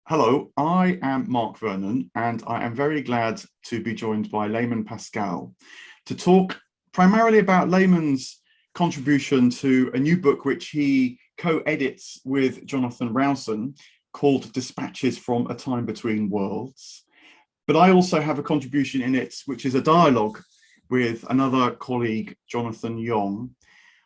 Hello, I am Mark Vernon, and I am very glad to be joined by Layman Pascal to talk primarily about Layman's contribution to a new book which he co-edits with Jonathan Rowson called Dispatches from a Time Between Worlds. But I also have a contribution in it, which is a dialogue with another colleague, Jonathan Yong.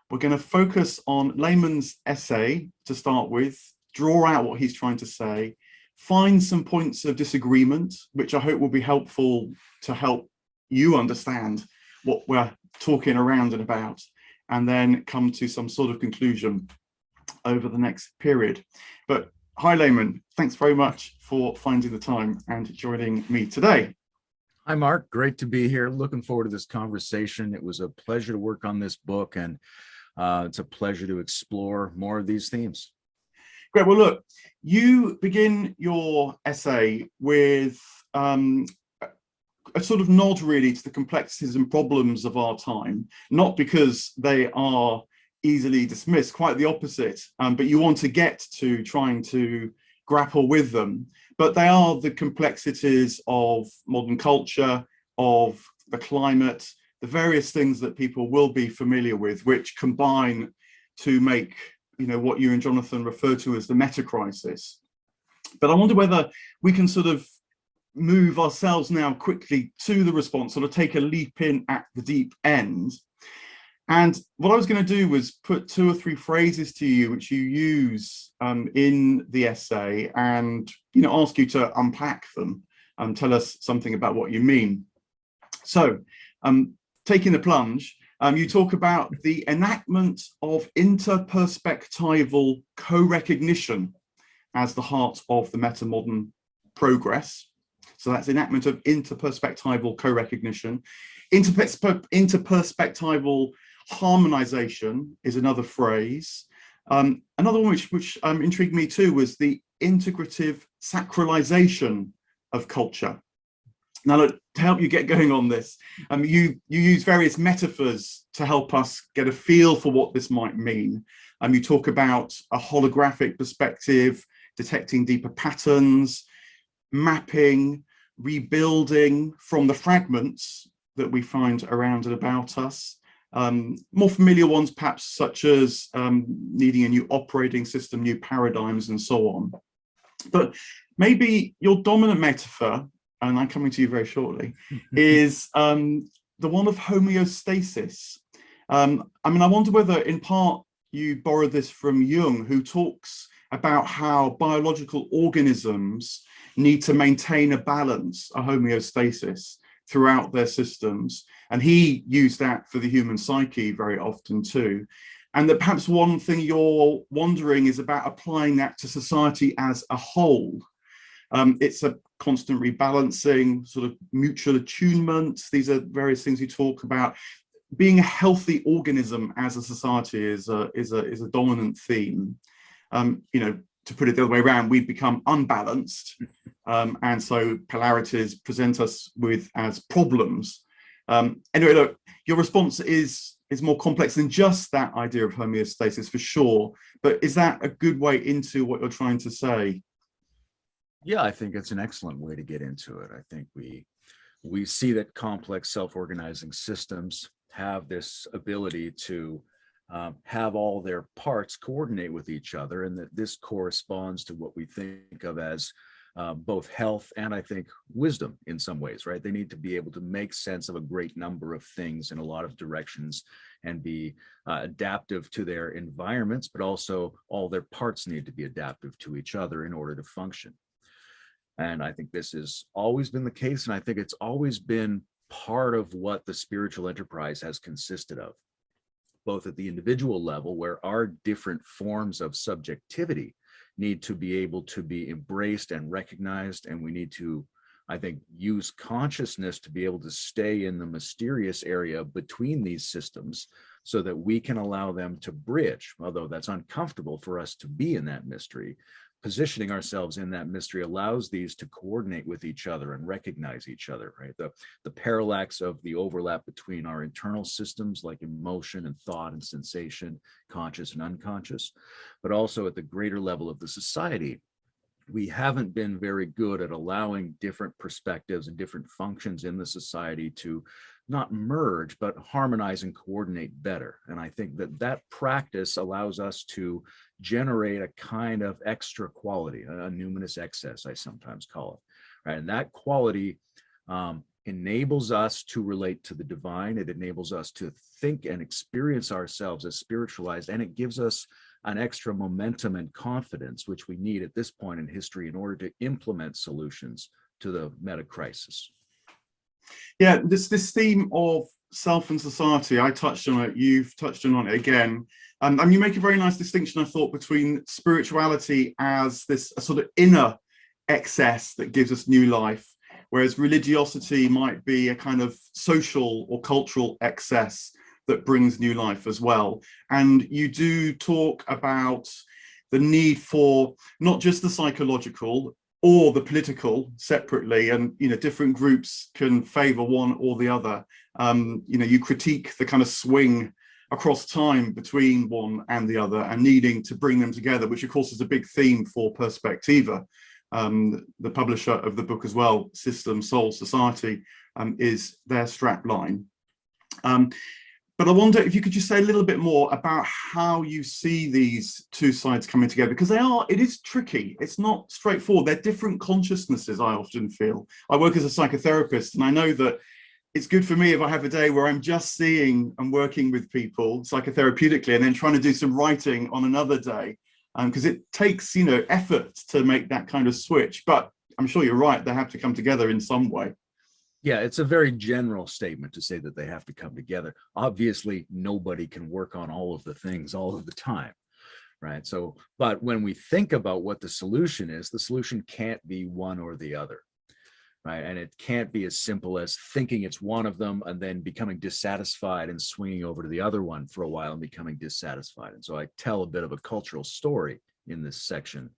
We're going to focus on Layman's essay to start with, draw out what he's trying to say, find some points of disagreement, which I hope will be helpful to help you understand what we're talking around and about, and then come to some sort of conclusion over the next period. But hi, Layman, thanks very much for finding the time and joining me today. Hi, Mark. Great to be here. Looking forward to this conversation. It was a pleasure to work on this book, and it's a pleasure to explore more of these themes. Great. Well, look, you begin your essay with a sort of nod really to the complexities and problems of our time, not because they are easily dismissed, quite the opposite, but you want to get to trying to grapple with them. But they are the complexities of modern culture, of the climate, the various things that people will be familiar with, which combine to make what you and Jonathan refer to as the metacrisis. But I wonder whether we can sort of move ourselves now quickly to the response, sort of take a leap in at the deep end. And what I was going to do was put 2 or 3 phrases to you, which you use in the essay, and ask you to unpack them and tell us something about what you mean. So, taking the plunge, you talk about the enactment of interperspectival co-recognition as the heart of the metamodern progress. So that's enactment of interperspectival co-recognition. Interperspectival harmonization is another phrase. Another one which intrigued me too was the integrative sacralization of culture. Now, look, to help you get going on this, you use various metaphors to help us get a feel for what this might mean. You talk about a holographic perspective, detecting deeper patterns, mapping, rebuilding from the fragments that we find around and about us. More familiar ones, perhaps, such as needing a new operating system, new paradigms, and so on. But maybe your dominant metaphor, and I'm coming to you very shortly, is the one of homeostasis. I wonder whether in part you borrowed this from Jung, who talks about how biological organisms need to maintain a balance, a homeostasis, throughout their systems. And he used that for the human psyche very often too. And that perhaps one thing you're wondering is about applying that to society as a whole. It's a constant rebalancing, sort of mutual attunement. These are various things you talk about. Being a healthy organism as a society is a dominant theme. To put it the other way around, we've become unbalanced, and so polarities present us as problems. Anyway, look, your response is more complex than just that idea of homeostasis, for sure. But is that a good way into what you're trying to say? Yeah, I think it's an excellent way to get into it. I think we see that complex self-organizing systems have this ability to have all their parts coordinate with each other, and that this corresponds to what we think of as both health and, I think, wisdom in some ways, right? They need to be able to make sense of a great number of things in a lot of directions and be adaptive to their environments, but also all their parts need to be adaptive to each other in order to function. And I think this has always been the case, and I think it's always been part of what the spiritual enterprise has consisted of, both at the individual level, where our different forms of subjectivity need to be able to be embraced and recognized, and we need to, I think, use consciousness to be able to stay in the mysterious area between these systems so that we can allow them to bridge, although that's uncomfortable for us to be in that mystery. Positioning ourselves in that mystery allows these to coordinate with each other and recognize each other, right? The parallax of the overlap between our internal systems like emotion and thought and sensation, conscious and unconscious, but also at the greater level of the society, we haven't been very good at allowing different perspectives and different functions in the society to not merge, but harmonize and coordinate better. And I think that that practice allows us to generate a kind of extra quality, a numinous excess, I sometimes call it, right? And that quality enables us to relate to the divine. It enables us to think and experience ourselves as spiritualized, and it gives us an extra momentum and confidence, which we need at this point in history in order to implement solutions to the metacrisis. Yeah, this theme of self and society, I touched on it, you've touched on it again. And you make a very nice distinction, I thought, between spirituality as this a sort of inner excess that gives us new life, whereas religiosity might be a kind of social or cultural excess that brings new life as well. And you do talk about the need for not just the psychological or the political separately, and different groups can favor one or the other. You critique the kind of swing across time between one and the other and needing to bring them together, which of course is a big theme for Perspectiva, the publisher of the book as well. System, Soul, Society is their strap line. But I wonder if you could just say a little bit more about how you see these two sides coming together, because it is tricky. It's not straightforward. They're different consciousnesses, I often feel. I work as a psychotherapist, and I know that it's good for me if I have a day where I'm just seeing and working with people psychotherapeutically and then trying to do some writing on another day, because it takes, effort to make that kind of switch. But I'm sure you're right, they have to come together in some way. Yeah, it's a very general statement to say that they have to come together. Obviously, nobody can work on all of the things all of the time, right? So, but when we think about what the solution is, the solution can't be one or the other, right? And it can't be as simple as thinking it's one of them and then becoming dissatisfied and swinging over to the other one for a while and becoming dissatisfied. And so I tell a bit of a cultural story in this section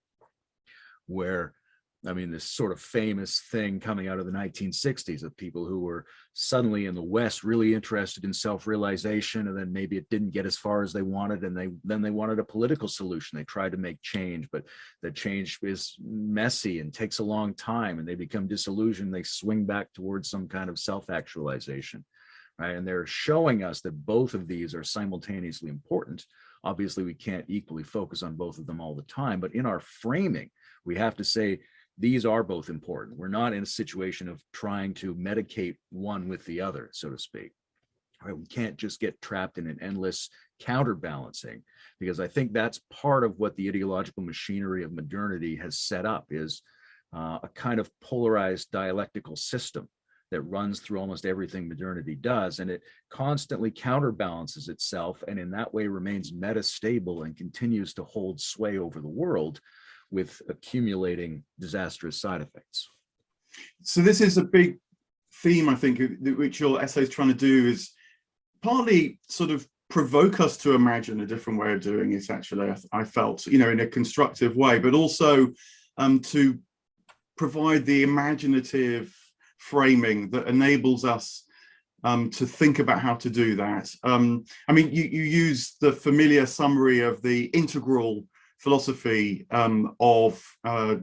where, this sort of famous thing coming out of the 1960s of people who were suddenly in the West really interested in self-realization, and then maybe it didn't get as far as they wanted, and then they wanted a political solution. They tried to make change, but the change is messy and takes a long time, and they become disillusioned. They swing back towards some kind of self-actualization, right? And they're showing us that both of these are simultaneously important. Obviously, we can't equally focus on both of them all the time, but in our framing, we have to say, these are both important. We're not in a situation of trying to medicate one with the other, so to speak. Right? We can't just get trapped in an endless counterbalancing, because I think that's part of what the ideological machinery of modernity has set up, is a kind of polarized dialectical system that runs through almost everything modernity does, and it constantly counterbalances itself, and in that way remains metastable and continues to hold sway over the world, with accumulating disastrous side effects. So this is a big theme, I think, which your essay is trying to do, is partly sort of provoke us to imagine a different way of doing it, actually, I felt, in a constructive way, but also to provide the imaginative framing that enables us to think about how to do that. You use the familiar summary of the integral philosophy of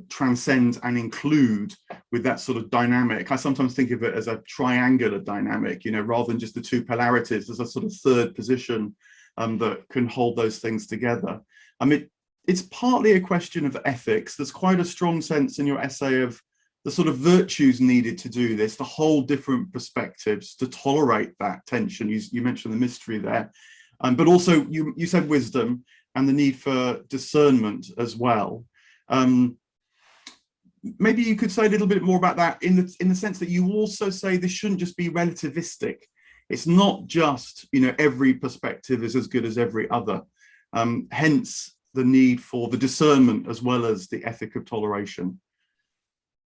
transcend and include, with that sort of dynamic. I sometimes think of it as a triangular dynamic, rather than just the two polarities. There's a sort of third position that can hold those things together. It's partly a question of ethics. There's quite a strong sense in your essay of the sort of virtues needed to do this, to hold different perspectives, to tolerate that tension. You mentioned the mystery there, but also you said wisdom and the need for discernment as well. Maybe you could say a little bit more about that in the sense that you also say this shouldn't just be relativistic. It's not just, every perspective is as good as every other. Hence the need for the discernment as well as the ethic of toleration.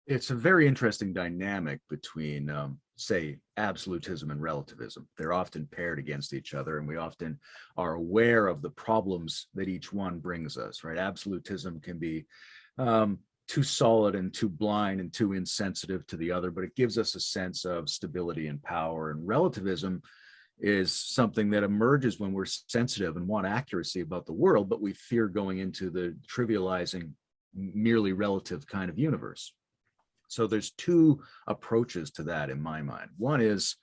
It's a very interesting dynamic between, say, absolutism and relativism. They're often paired against each other, and we often are aware of the problems that each one brings us, right? Absolutism can be too solid and too blind and too insensitive to the other, but it gives us a sense of stability and power. And relativism is something that emerges when we're sensitive and want accuracy about the world, but we fear going into the trivializing merely relative kind of universe. So there's two approaches to that in my mind. One is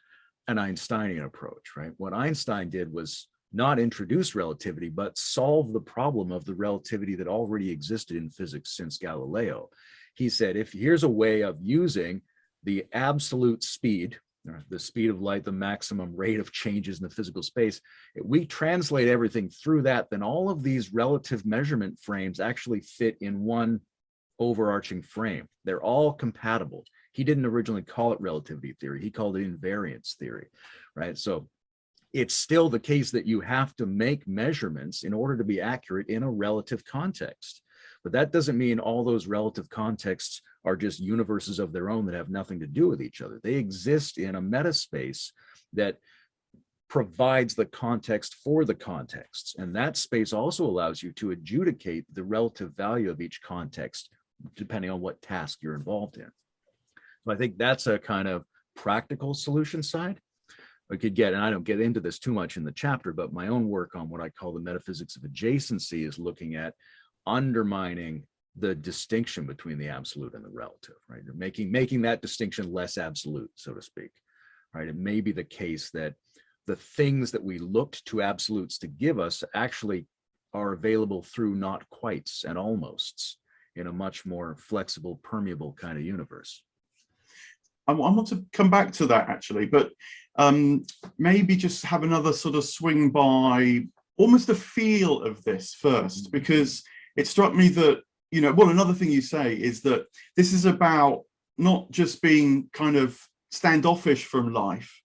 an Einsteinian approach, right? What Einstein did was not introduce relativity, but solve the problem of the relativity that already existed in physics since Galileo. He said, if here's a way of using the absolute speed, the speed of light, the maximum rate of changes in the physical space, if we translate everything through that, then all of these relative measurement frames actually fit in one overarching frame. They're all compatible. He didn't originally call it relativity theory. He called it invariance theory, right? So it's still the case that you have to make measurements in order to be accurate in a relative context. But that doesn't mean all those relative contexts are just universes of their own that have nothing to do with each other. They exist in a metaspace that provides the context for the contexts. And that space also allows you to adjudicate the relative value of each context, depending on what task you're involved in. So I think that's a kind of practical solution side. I could get, and I don't get into this too much in the chapter, but my own work on what I call the metaphysics of adjacency is looking at undermining the distinction between the absolute and the relative, right? Making that distinction less absolute, so to speak, right? It may be the case that the things that we looked to absolutes to give us actually are available through not quites and almosts in a much more flexible, permeable kind of universe. I want to come back to that actually, but maybe just have another sort of swing by almost the feel of this first, because it struck me that, you know, well, another thing you say is that this is about not just being kind of standoffish from life,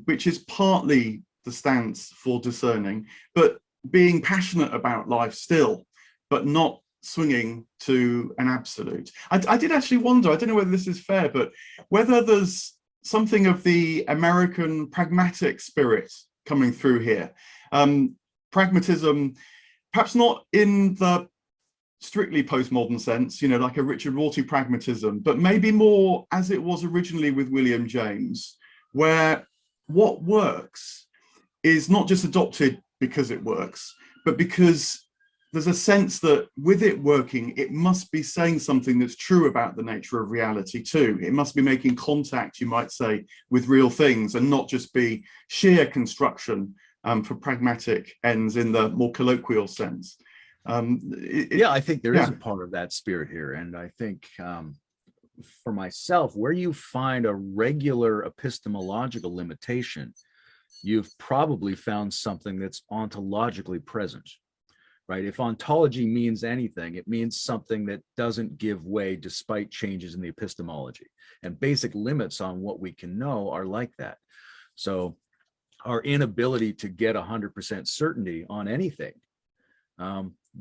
which is partly the stance for discerning, but being passionate about life still, but not swinging to an absolute. I did actually wonder, I don't know whether this is fair, but whether there's something of the American pragmatic spirit coming through here. Pragmatism, perhaps not in the strictly postmodern sense, you know, like a Richard Rorty pragmatism, but maybe more as it was originally with William James, where what works is not just adopted because it works, but because there's a sense that with it working, it must be saying something that's true about the nature of reality too. It must be making contact, you might say, with real things and not just be sheer construction for pragmatic ends in the more colloquial sense. Yeah, I think there is a part of that spirit here. And I think for myself, where you find a regular epistemological limitation, you've probably found something that's ontologically present. Right? If ontology means anything, it means something that doesn't give way despite changes in the epistemology. And basic limits on what we can know are like that. So our inability to get 100% certainty on anything,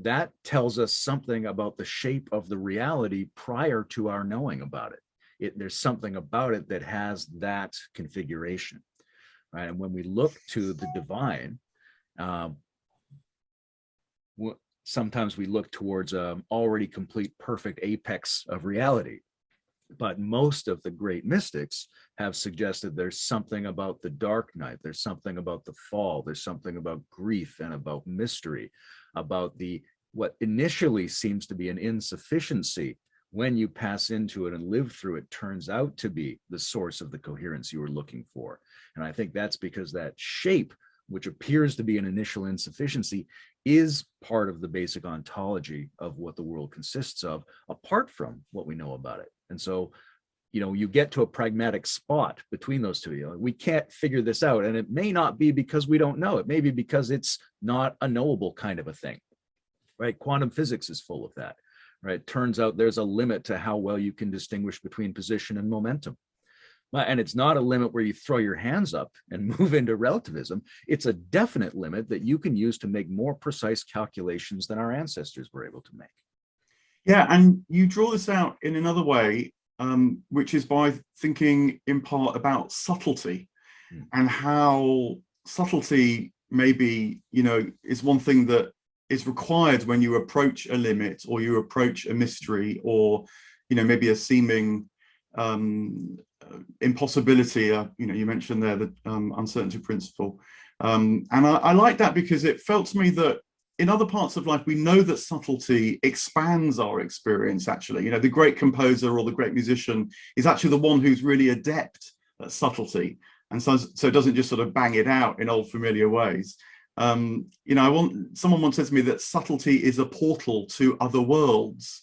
that tells us something about the shape of the reality prior to our knowing about it. There's something about it that has that configuration. Right? And when we look to the divine, sometimes we look towards an already complete, perfect apex of reality. But most of the great mystics have suggested there's something about the dark night, there's something about the fall, there's something about grief and about mystery, about what initially seems to be an insufficiency. When you pass into it and live through it, turns out to be the source of the coherence you were looking for. And I think that's because that shape, which appears to be an initial insufficiency, is part of the basic ontology of what the world consists of, apart from what we know about it. And so, you know, you get to a pragmatic spot between those two. You know, we can't figure this out. And it may not be because we don't know. It may be because it's not a knowable kind of a thing, right? Quantum physics is full of that, right? Turns out there's a limit to how well you can distinguish between position and momentum. And it's not a limit where you throw your hands up and move into relativism. It's a definite limit that you can use to make more precise calculations than our ancestors were able to make. Yeah, and you draw this out in another way, which is by thinking in part about subtlety and how subtlety maybe, you know, is one thing that is required when you approach a limit or you approach a mystery or, you know, maybe a seeming impossibility. You know, you mentioned there the uncertainty principle, and I like that because it felt to me that in other parts of life, we know that subtlety expands our experience, actually. You know, the great composer or the great musician is actually the one who's really adept at subtlety. And so it doesn't just sort of bang it out in old familiar ways. You know, someone once said to me that subtlety is a portal to other worlds.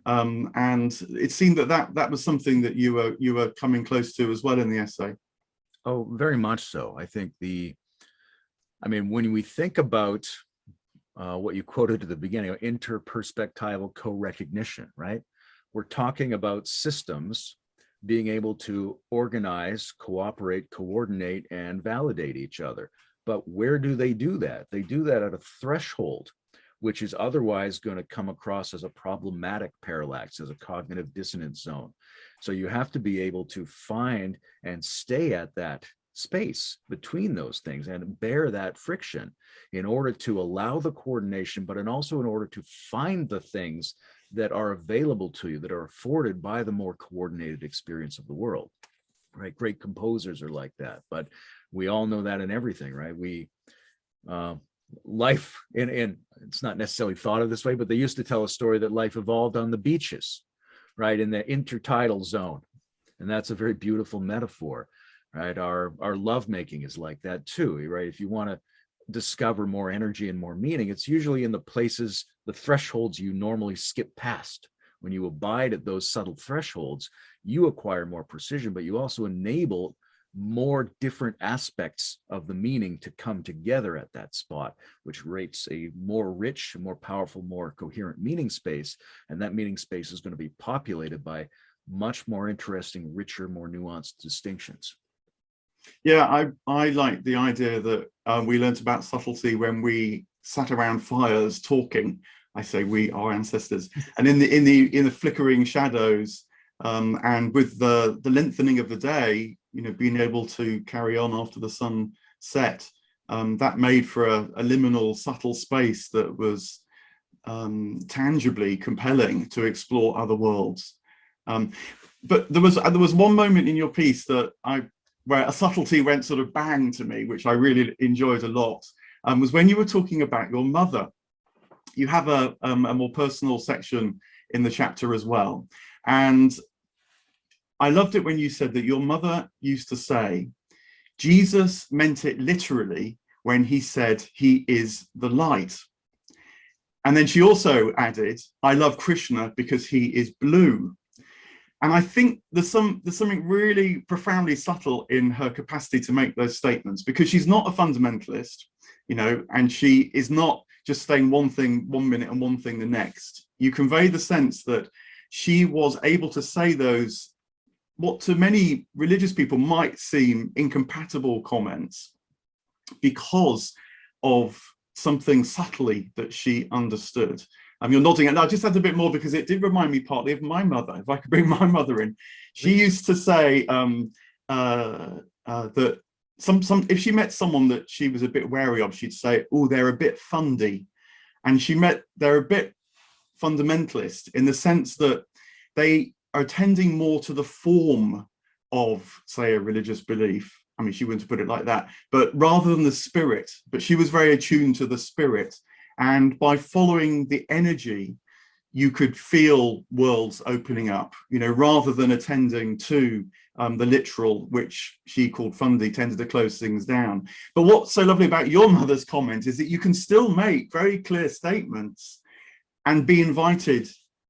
And it seemed that was something that you were coming close to as well in the essay. Oh, very much so. I think when we think about what you quoted at the beginning, interperspectival co-recognition, right? We're talking about systems being able to organize, cooperate, coordinate, and validate each other. But where do they do that? They do that at a threshold, which is otherwise going to come across as a problematic parallax, as a cognitive dissonance zone. So you have to be able to find and stay at that space between those things and bear that friction in order to allow the coordination, but also in order to find the things that are available to you, that are afforded by the more coordinated experience of the world, right? Great composers are like that, but we all know that in everything, right? Life, and it's not necessarily thought of this way, but they used to tell a story that life evolved on the beaches, right? In the intertidal zone. And that's a very beautiful metaphor, right? Our lovemaking is like that too, right? If you want to discover more energy and more meaning, it's usually in the places, the thresholds you normally skip past. When you abide at those subtle thresholds, you acquire more precision, but you also enable more different aspects of the meaning to come together at that spot, which creates a more rich, more powerful, more coherent meaning space. And that meaning space is going to be populated by much more interesting, richer, more nuanced distinctions. Yeah, I like the idea that we learnt about subtlety when we sat around fires talking. I say we, our ancestors, and in the flickering shadows, and with the lengthening of the day, you know, being able to carry on after the sun set, that made for a liminal, subtle space that was tangibly compelling to explore other worlds. But there was one moment in your piece that where a subtlety went sort of bang to me, which I really enjoyed a lot, was when you were talking about your mother. You have a more personal section in the chapter as well. And I loved it when you said that your mother used to say, Jesus meant it literally when he said he is the light. And then she also added, I love Krishna because he is blue. And I think there's something really profoundly subtle in her capacity to make those statements, because she's not a fundamentalist, you know, and she is not just saying one thing one minute and one thing the next. You convey the sense that she was able to say those, what to many religious people might seem incompatible comments, because of something subtly that she understood. You're nodding, and I just had a bit more because it did remind me partly of my mother. If I could bring my mother in, she used to say that if she met someone that she was a bit wary of, she'd say, "Oh, they're a bit fundy," and they're a bit fundamentalist in the sense that they are tending more to the form of, say, a religious belief. I mean, she wouldn't put it like that, but rather than the spirit. But she was very attuned to the spirit. And by following the energy, you could feel worlds opening up, you know, rather than attending to the literal, which she called fundy, tended to close things down. But what's so lovely about your mother's comment is that you can still make very clear statements and be invited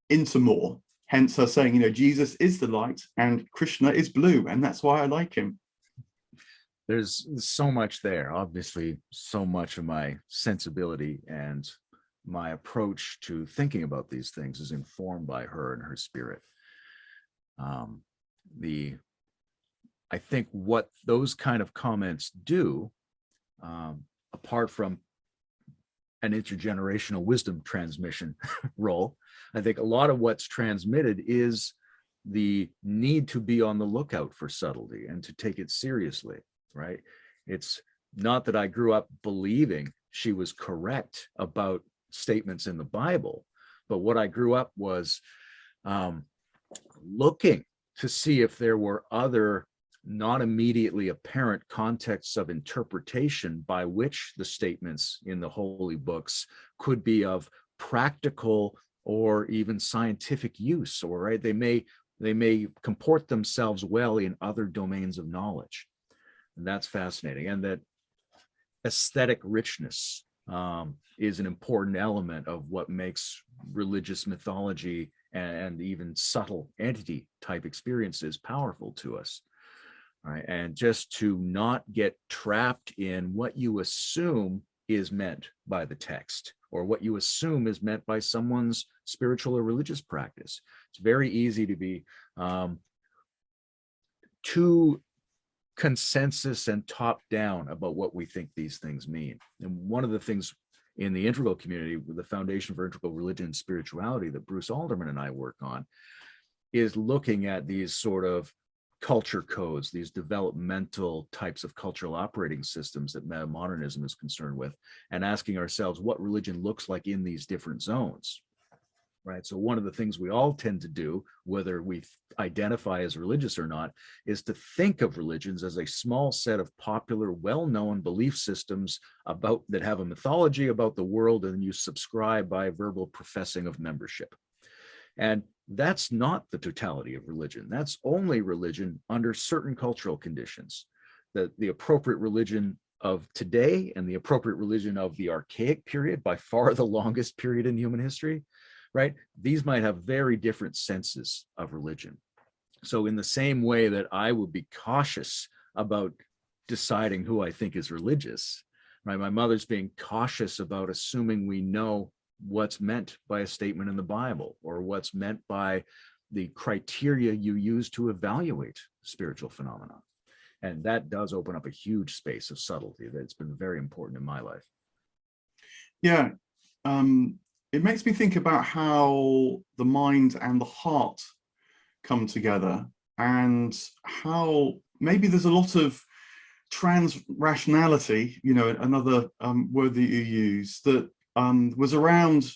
into more. Hence her saying, you know, Jesus is the light and Krishna is blue, and that's why I like him. There's so much there. Obviously, so much of my sensibility and my approach to thinking about these things is informed by her and her spirit. I think what those kind of comments do, apart from an intergenerational wisdom transmission role, I think a lot of what's transmitted is the need to be on the lookout for subtlety and to take it seriously. Right? It's not that I grew up believing she was correct about statements in the Bible, but what I grew up was looking to see if there were other not immediately apparent contexts of interpretation by which the statements in the holy books could be of practical or even scientific use, or right, they may comport themselves well in other domains of knowledge. And that's fascinating. And that aesthetic richness is an important element of what makes religious mythology and even subtle entity type experiences powerful to us. All right. And just to not get trapped in what you assume is meant by the text, or what you assume is meant by someone's spiritual or religious practice. It's very easy to be too consensus and top down about what we think these things mean. And one of the things in the integral community, with the Foundation for Integral Religion and Spirituality that Bruce Alderman and I work on, is looking at these sort of culture codes, these developmental types of cultural operating systems that metamodernism is concerned with, and asking ourselves what religion looks like in these different zones. Right. So one of the things we all tend to do, whether we identify as religious or not, is to think of religions as a small set of popular, well-known belief systems about that have a mythology about the world, and you subscribe by verbal professing of membership. And that's not the totality of religion. That's only religion under certain cultural conditions. The appropriate religion of today and the appropriate religion of the archaic period, by far the longest period in human history, right? These might have very different senses of religion. So in the same way that I would be cautious about deciding who I think is religious, right? My mother's being cautious about assuming we know what's meant by a statement in the Bible, or what's meant by the criteria you use to evaluate spiritual phenomena. And that does open up a huge space of subtlety that's been very important in my life. Yeah. It makes me think about how the mind and the heart come together, and how maybe there's a lot of trans-rationality, you know, another word that you use, that was around,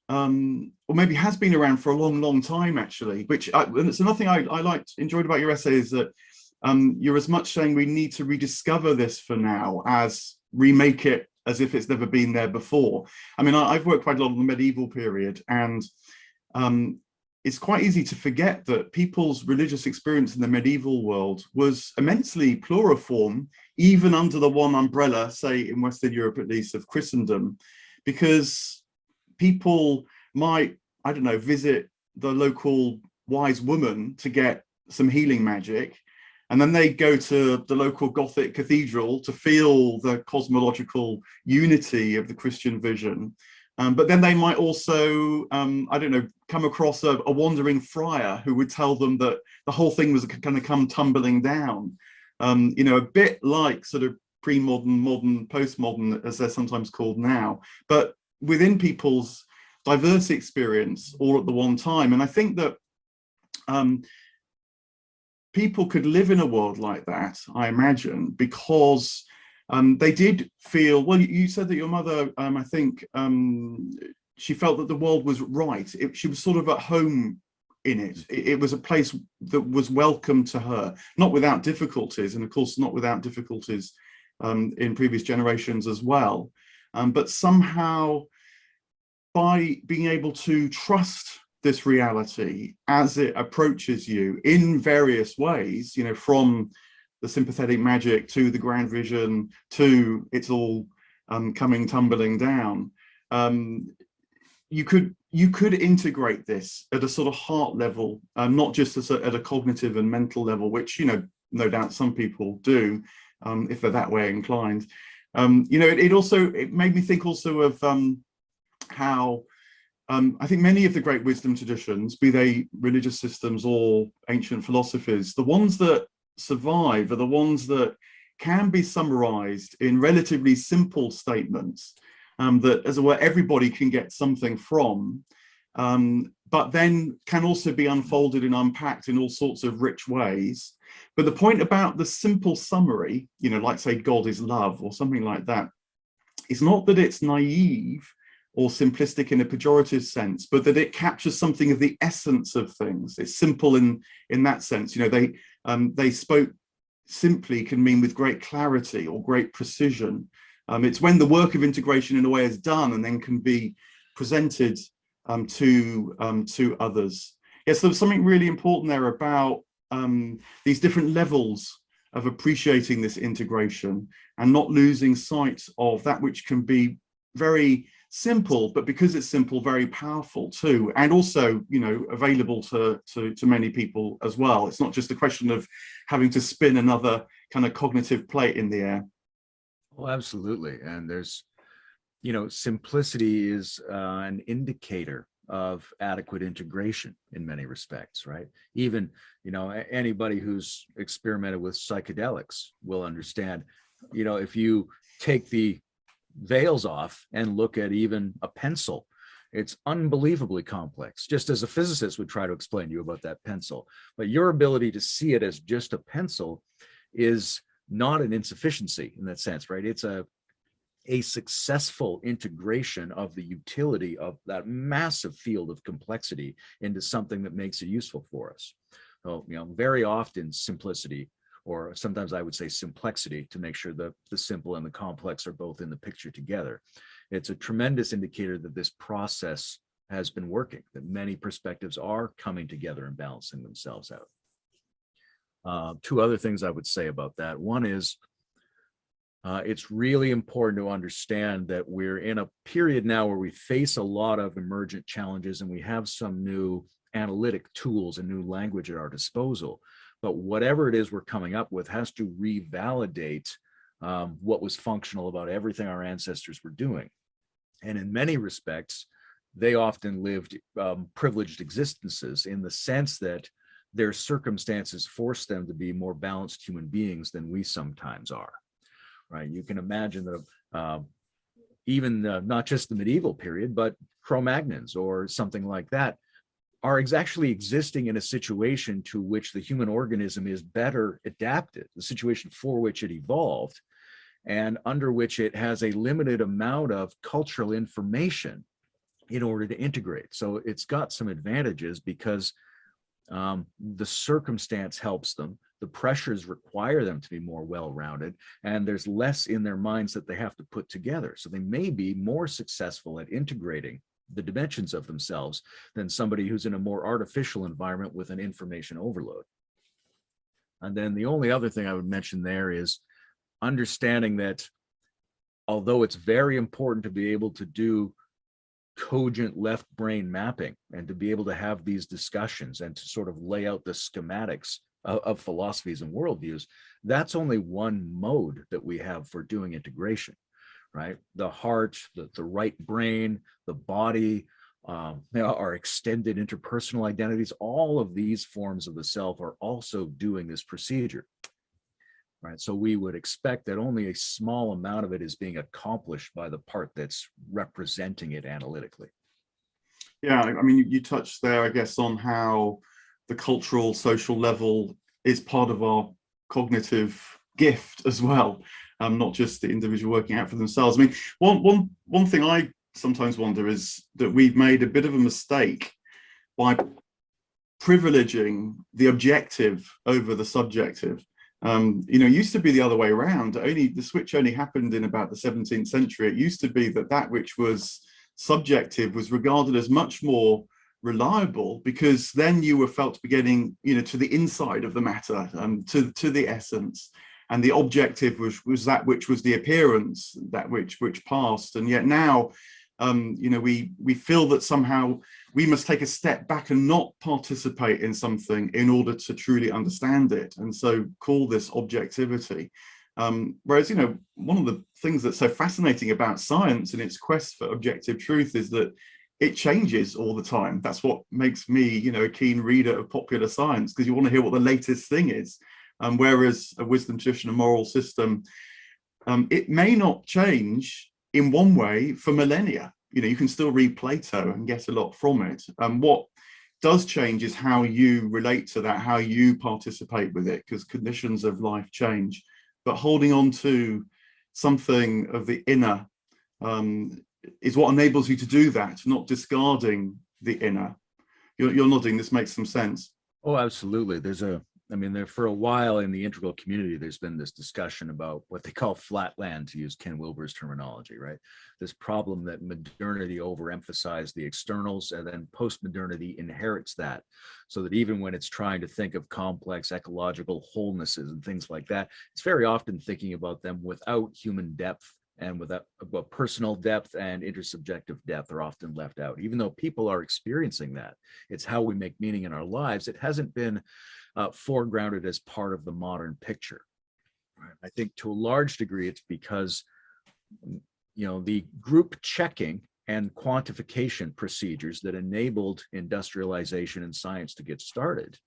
or maybe has been around for a long, long time, actually, and it's another thing I enjoyed about your essay, is that you're as much saying we need to rediscover this for now as remake it as if it's never been there before. I mean, I've worked quite a lot on the medieval period, and it's quite easy to forget that people's religious experience in the medieval world was immensely pluriform, even under the one umbrella, say in Western Europe at least, of Christendom, because people might, I don't know, visit the local wise woman to get some healing magic, and then they go to the local Gothic cathedral to feel the cosmological unity of the Christian vision. But then they might also, I don't know, come across a wandering friar who would tell them that the whole thing was going to come tumbling down. You know, a bit like sort of pre-modern, modern, postmodern, as they're sometimes called now, but within people's diverse experience all at the one time. And I think that people could live in a world like that, I imagine, because they did feel, well, you said that your mother, I think, she felt that the world was right. She was sort of at home in it. It was a place that was welcome to her, not without difficulties, and of course not without difficulties in previous generations as well. But somehow, by being able to trust this reality as it approaches you in various ways, you know, from the sympathetic magic to the grand vision to it's all coming tumbling down, you could integrate this at a sort of heart level, not just at a cognitive and mental level, which, you know, no doubt some people do, if they're that way inclined. You know, it made me think also of how I think many of the great wisdom traditions, be they religious systems or ancient philosophies, the ones that survive are the ones that can be summarized in relatively simple statements that, as it were, everybody can get something from, but then can also be unfolded and unpacked in all sorts of rich ways. But the point about the simple summary, you know, like say God is love or something like that, is not that it's naive or simplistic in a pejorative sense, but that it captures something of the essence of things. It's simple in that sense. You know, they spoke simply can mean with great clarity or great precision. It's when the work of integration in a way is done and then can be presented to others. Yes, there was something really important there about these different levels of appreciating this integration and not losing sight of that which can be very simple, but because it's simple, very powerful too, and also, you know, available to many people as well. It's not just a question of having to spin another kind of cognitive plate in the air. Oh, absolutely. And there's, you know, simplicity is an indicator of adequate integration in many respects, right? Even, you know, anybody who's experimented with psychedelics will understand, you know, if you take the veils off and look at even a pencil, it's unbelievably complex, just as a physicist would try to explain to you about that pencil. But your ability to see it as just a pencil is not an insufficiency in that sense, right? It's a successful integration of the utility of that massive field of complexity into something that makes it useful for us. So, you know, very often simplicity, or sometimes I would say simplexity, to make sure that the simple and the complex are both in the picture together. It's a tremendous indicator that this process has been working, that many perspectives are coming together and balancing themselves out. Two other things I would say about that. One is, it's really important to understand that we're in a period now where we face a lot of emergent challenges and we have some new analytic tools and new language at our disposal. But whatever it is we're coming up with has to revalidate what was functional about everything our ancestors were doing. And in many respects, they often lived privileged existences in the sense that their circumstances forced them to be more balanced human beings than we sometimes are. Right? You can imagine that even not just the medieval period, but Cro-Magnons or something like that are actually existing in a situation to which the human organism is better adapted, the situation for which it evolved, and under which it has a limited amount of cultural information in order to integrate. So it's got some advantages because the circumstance helps them. The pressures require them to be more well-rounded, and there's less in their minds that they have to put together. So they may be more successful at integrating the dimensions of themselves than somebody who's in a more artificial environment with an information overload. And then the only other thing I would mention there is understanding that although it's very important to be able to do cogent left brain mapping and to be able to have these discussions and to sort of lay out the schematics of philosophies and worldviews, that's only one mode that we have for doing integration, right? The heart, the right brain, the body, our extended interpersonal identities, all of these forms of the self are also doing this procedure, right? So we would expect that only a small amount of it is being accomplished by the part that's representing it analytically. Yeah, I mean, you touched there, I guess, on how the cultural, social level is part of our cognitive gift as well, not just the individual working out for themselves. I mean, one thing I sometimes wonder is that we've made a bit of a mistake by privileging the objective over the subjective. You know, it used to be the other way around. The switch only happened in about the 17th century. It used to be that which was subjective was regarded as much more reliable, because then you were felt to be getting, you know, to the inside of the matter, to the essence, and the objective was that which was the appearance, that which passed. And yet now, you know, we feel that somehow we must take a step back and not participate in something in order to truly understand it, and so call this objectivity. Whereas, you know, one of the things that's so fascinating about science and its quest for objective truth is that it changes all the time. That's what makes me, you know, a keen reader of popular science, because you want to hear what the latest thing is. Whereas a wisdom tradition, a moral system, it may not change in one way for millennia. You know, you can still read Plato and get a lot from it. What does change is how you relate to that, how you participate with it, because conditions of life change. But holding on to something of the inner is what enables you to do that, not discarding the inner. You're nodding, this makes some sense. Oh, absolutely. There's a I mean, there for a while in the integral community, there's been this discussion about what they call flatland, to use Ken Wilber's terminology, right? This problem that modernity overemphasized the externals, and then post-modernity inherits that, so that even when it's trying to think of complex ecological wholenesses and things like that, it's very often thinking about them without human depth, and without personal depth and intersubjective depth are often left out. Even though people are experiencing that, it's how we make meaning in our lives. It hasn't been foregrounded as part of the modern picture. I think to a large degree, it's because, the group checking and quantification procedures that enabled industrialization and science to get started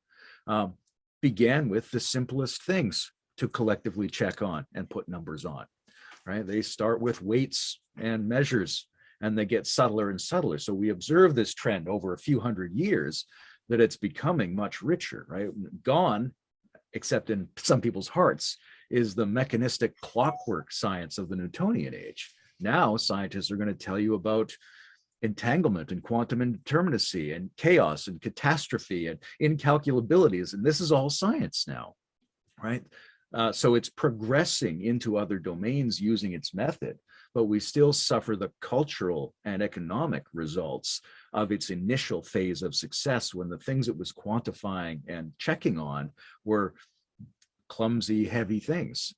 began with the simplest things to collectively check on and put numbers on, right? They start with weights and measures, and they get subtler and subtler. So we observe this trend over a few hundred years, that it's becoming much richer, right? Gone, except in some people's hearts, is the mechanistic clockwork science of the Newtonian age. Now scientists are going to tell you about entanglement and quantum indeterminacy and chaos and catastrophe and incalculabilities, and this is all science now, right? So it's progressing into other domains using its method, but we still suffer the cultural and economic results of its initial phase of success, when the things it was quantifying and checking on were clumsy, heavy things.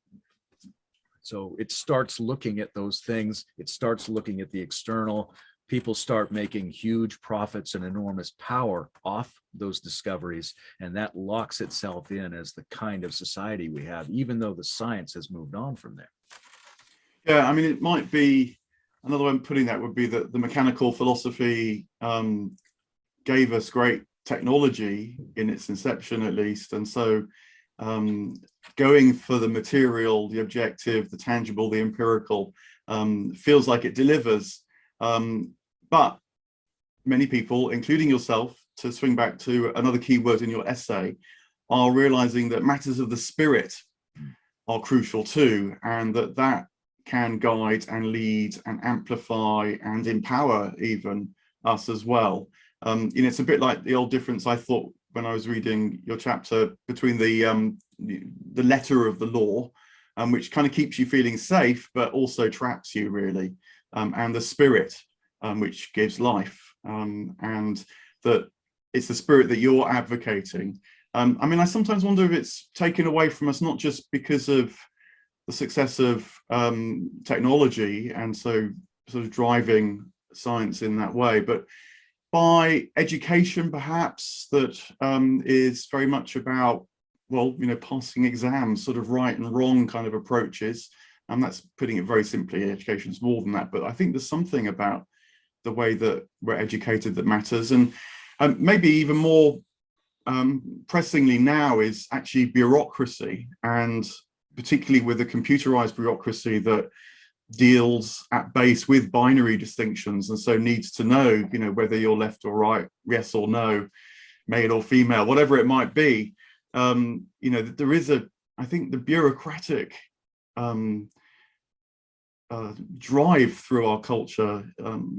So it starts looking at those things, it starts looking at the external. People start making huge profits and enormous power off those discoveries, and that locks itself in as the kind of society we have, even though the science has moved on from there. Yeah, I mean, it might be, another way of putting that would be that the mechanical philosophy gave us great technology in its inception, at least. And so going for the material, the objective, the tangible, the empirical, feels like it delivers. But many people, including yourself, to swing back to another key word in your essay, are realizing that matters of the spirit are crucial too, and that can guide and lead and amplify and empower even us as well. It's a bit like the old difference, I thought, when I was reading your chapter, between the letter of the law, which kind of keeps you feeling safe, but also traps you really, and the spirit, which gives life, and that it's the spirit that you're advocating. I mean, I sometimes wonder if it's taken away from us, not just because of the success of technology, and so sort of driving science in that way, but by education, perhaps, that is very much about, well, passing exams, sort of right and wrong kind of approaches. And that's putting it very simply. Education is more than that, but I think there's something about the way that we're educated that matters. And maybe even more pressingly now is actually bureaucracy, and particularly with the computerized bureaucracy that deals at base with binary distinctions, and so needs to know, whether you're left or right, yes or no, male or female, whatever it might be. There is I think the bureaucratic drive through our culture,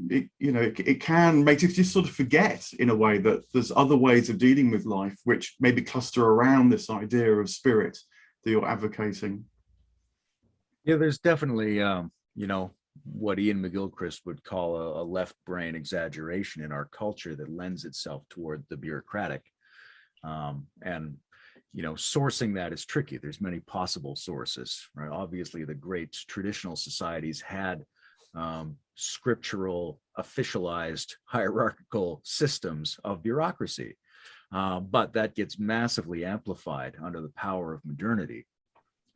it can make us just sort of forget, in a way, that there's other ways of dealing with life which maybe cluster around this idea of spirit that you're advocating. Yeah, there's definitely, what Ian McGilchrist would call a left brain exaggeration in our culture that lends itself toward the bureaucratic. And sourcing that is tricky. There's many possible sources, right? Obviously, the great traditional societies had scriptural, officialized, hierarchical systems of bureaucracy. But that gets massively amplified under the power of modernity,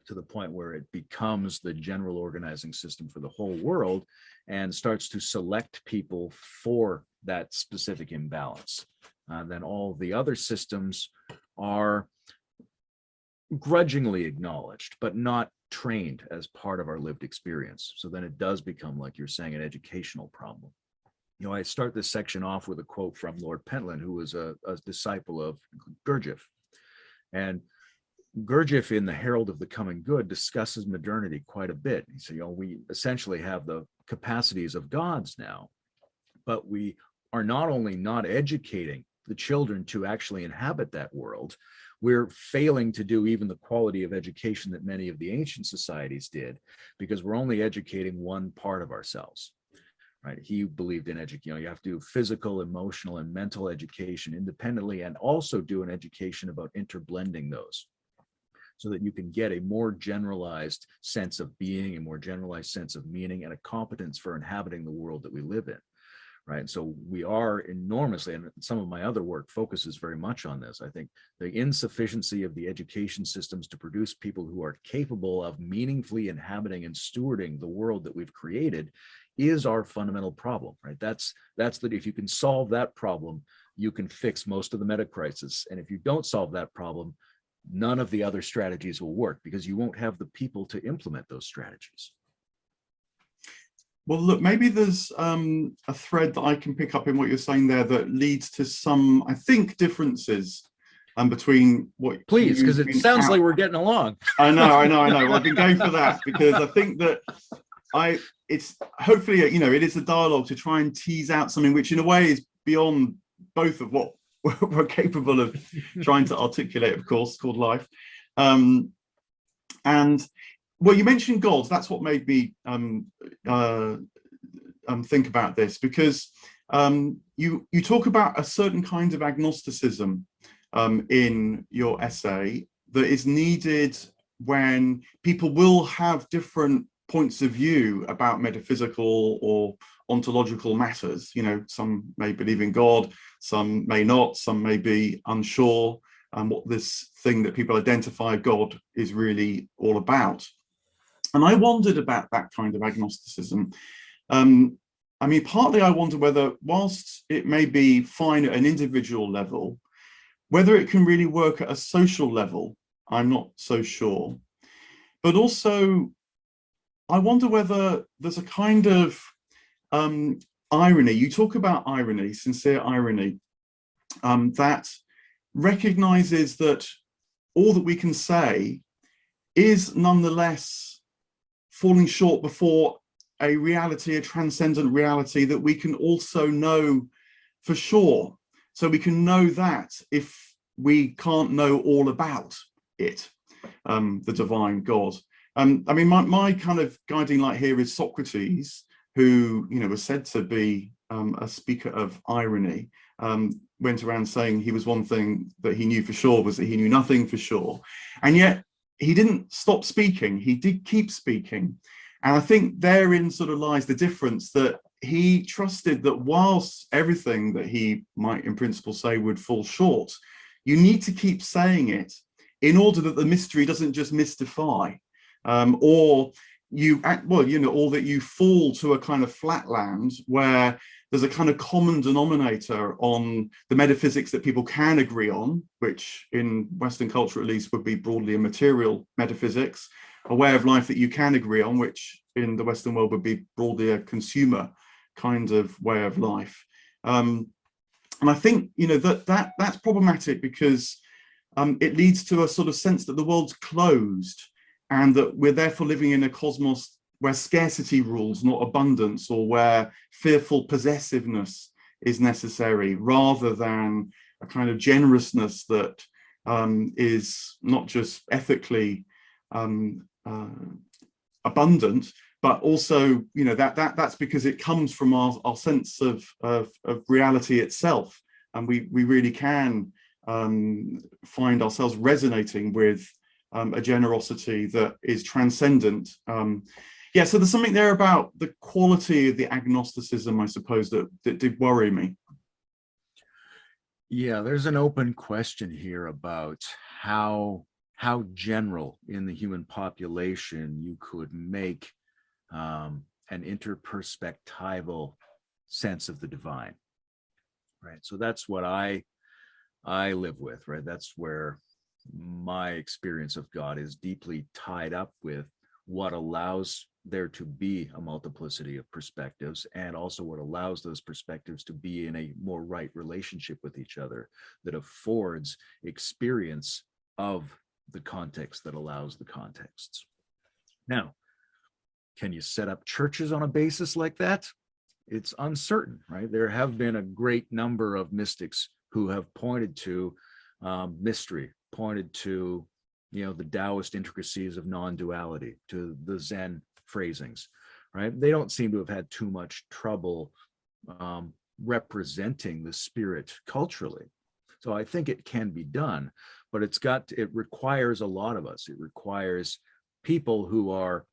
to the point where it becomes the general organizing system for the whole world and starts to select people for that specific imbalance. Then all the other systems are grudgingly acknowledged, but not trained as part of our lived experience. So then it does become, like you're saying, an educational problem. I start this section off with a quote from Lord Pentland, who was a disciple of Gurdjieff. And Gurdjieff, in The Herald of the Coming Good, discusses modernity quite a bit. He said, we essentially have the capacities of gods now, but we are not only not educating the children to actually inhabit that world, we're failing to do even the quality of education that many of the ancient societies did, because we're only educating one part of ourselves. Right? He believed in education. You have to do physical, emotional, and mental education independently, and also do an education about interblending those, so that you can get a more generalized sense of being, a more generalized sense of meaning, and a competence for inhabiting the world that we live in. Right. And so we are enormously, and some of my other work focuses very much on this. I think the insufficiency of the education systems to produce people who are capable of meaningfully inhabiting and stewarding the world that we've created is our fundamental problem. Right. That's that if you can solve that problem, you can fix most of the metacrisis. And if you don't solve that problem, none of the other strategies will work, because you won't have the people to implement those strategies. Well, look, maybe there's a thread that I can pick up in what you're saying there that leads to some, I think, differences between what. Please, because it sounds like we're getting along. I know. Well, I've been going for that because I think that it's hopefully, it is a dialogue to try and tease out something which in a way is beyond both of what we're capable of trying to articulate, of course, called life. And well, you mentioned gods. That's what made me think about this, because you talk about a certain kind of agnosticism in your essay that is needed when people will have different points of view about metaphysical or ontological matters. Some may believe in God, some may not, some may be unsure what this thing that people identify God is really all about. And I wondered about that kind of agnosticism. Partly I wonder whether, whilst it may be fine at an individual level, whether it can really work at a social level, I'm not so sure. But also, I wonder whether there's a kind of irony. You talk about irony, sincere irony, that recognizes that all that we can say is nonetheless falling short before a reality, a transcendent reality that we can also know for sure. So we can know that if we can't know all about it, the divine God. My kind of guiding light here is Socrates, who was said to be a speaker of irony. Went around saying he was one thing that he knew for sure was that he knew nothing for sure, and yet he didn't stop speaking. He did keep speaking. And I think therein sort of lies the difference, that he trusted that whilst everything that he might in principle say would fall short, you need to keep saying it in order that the mystery doesn't just mystify, or that you fall to a kind of flatland where there's a kind of common denominator on the metaphysics that people can agree on, which in Western culture at least would be broadly a material metaphysics, a way of life that you can agree on, which in the Western world would be broadly a consumer kind of way of life. And I think that's problematic, because it leads to a sort of sense that the world's closed, and that we're therefore living in a cosmos where scarcity rules, not abundance, or where fearful possessiveness is necessary, rather than a kind of generousness that is not just ethically abundant, but also, that's because it comes from our sense of reality itself, and we really can find ourselves resonating with a generosity that is transcendent. So there's something there about the quality of the agnosticism, I suppose, that did worry me. Yeah, there's an open question here about how general in the human population you could make an interperspectival sense of the divine, right? So that's what I live with, right? That's where my experience of God is deeply tied up with what allows there to be a multiplicity of perspectives, and also what allows those perspectives to be in a more right relationship with each other, that affords experience of the context that allows the contexts. Now, can you set up churches on a basis like that? It's uncertain, right? There have been a great number of mystics who have pointed to mystery, pointed to, the Taoist intricacies of non-duality, to the Zen phrasings, right? They don't seem to have had too much trouble representing the spirit culturally. So I think it can be done, but it requires a lot of us. It requires people who are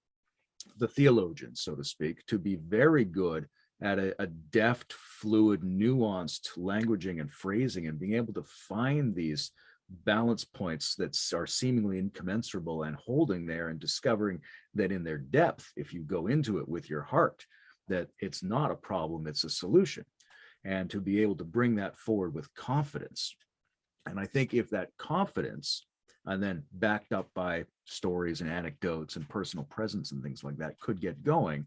the theologians, so to speak, to be very good at a deft, fluid, nuanced languaging and phrasing, and being able to find these balance points that are seemingly incommensurable and holding there, and discovering that in their depth, if you go into it with your heart, that it's not a problem, it's a solution. And to be able to bring that forward with confidence. And I think if that confidence, and then backed up by stories and anecdotes and personal presence and things like that, could get going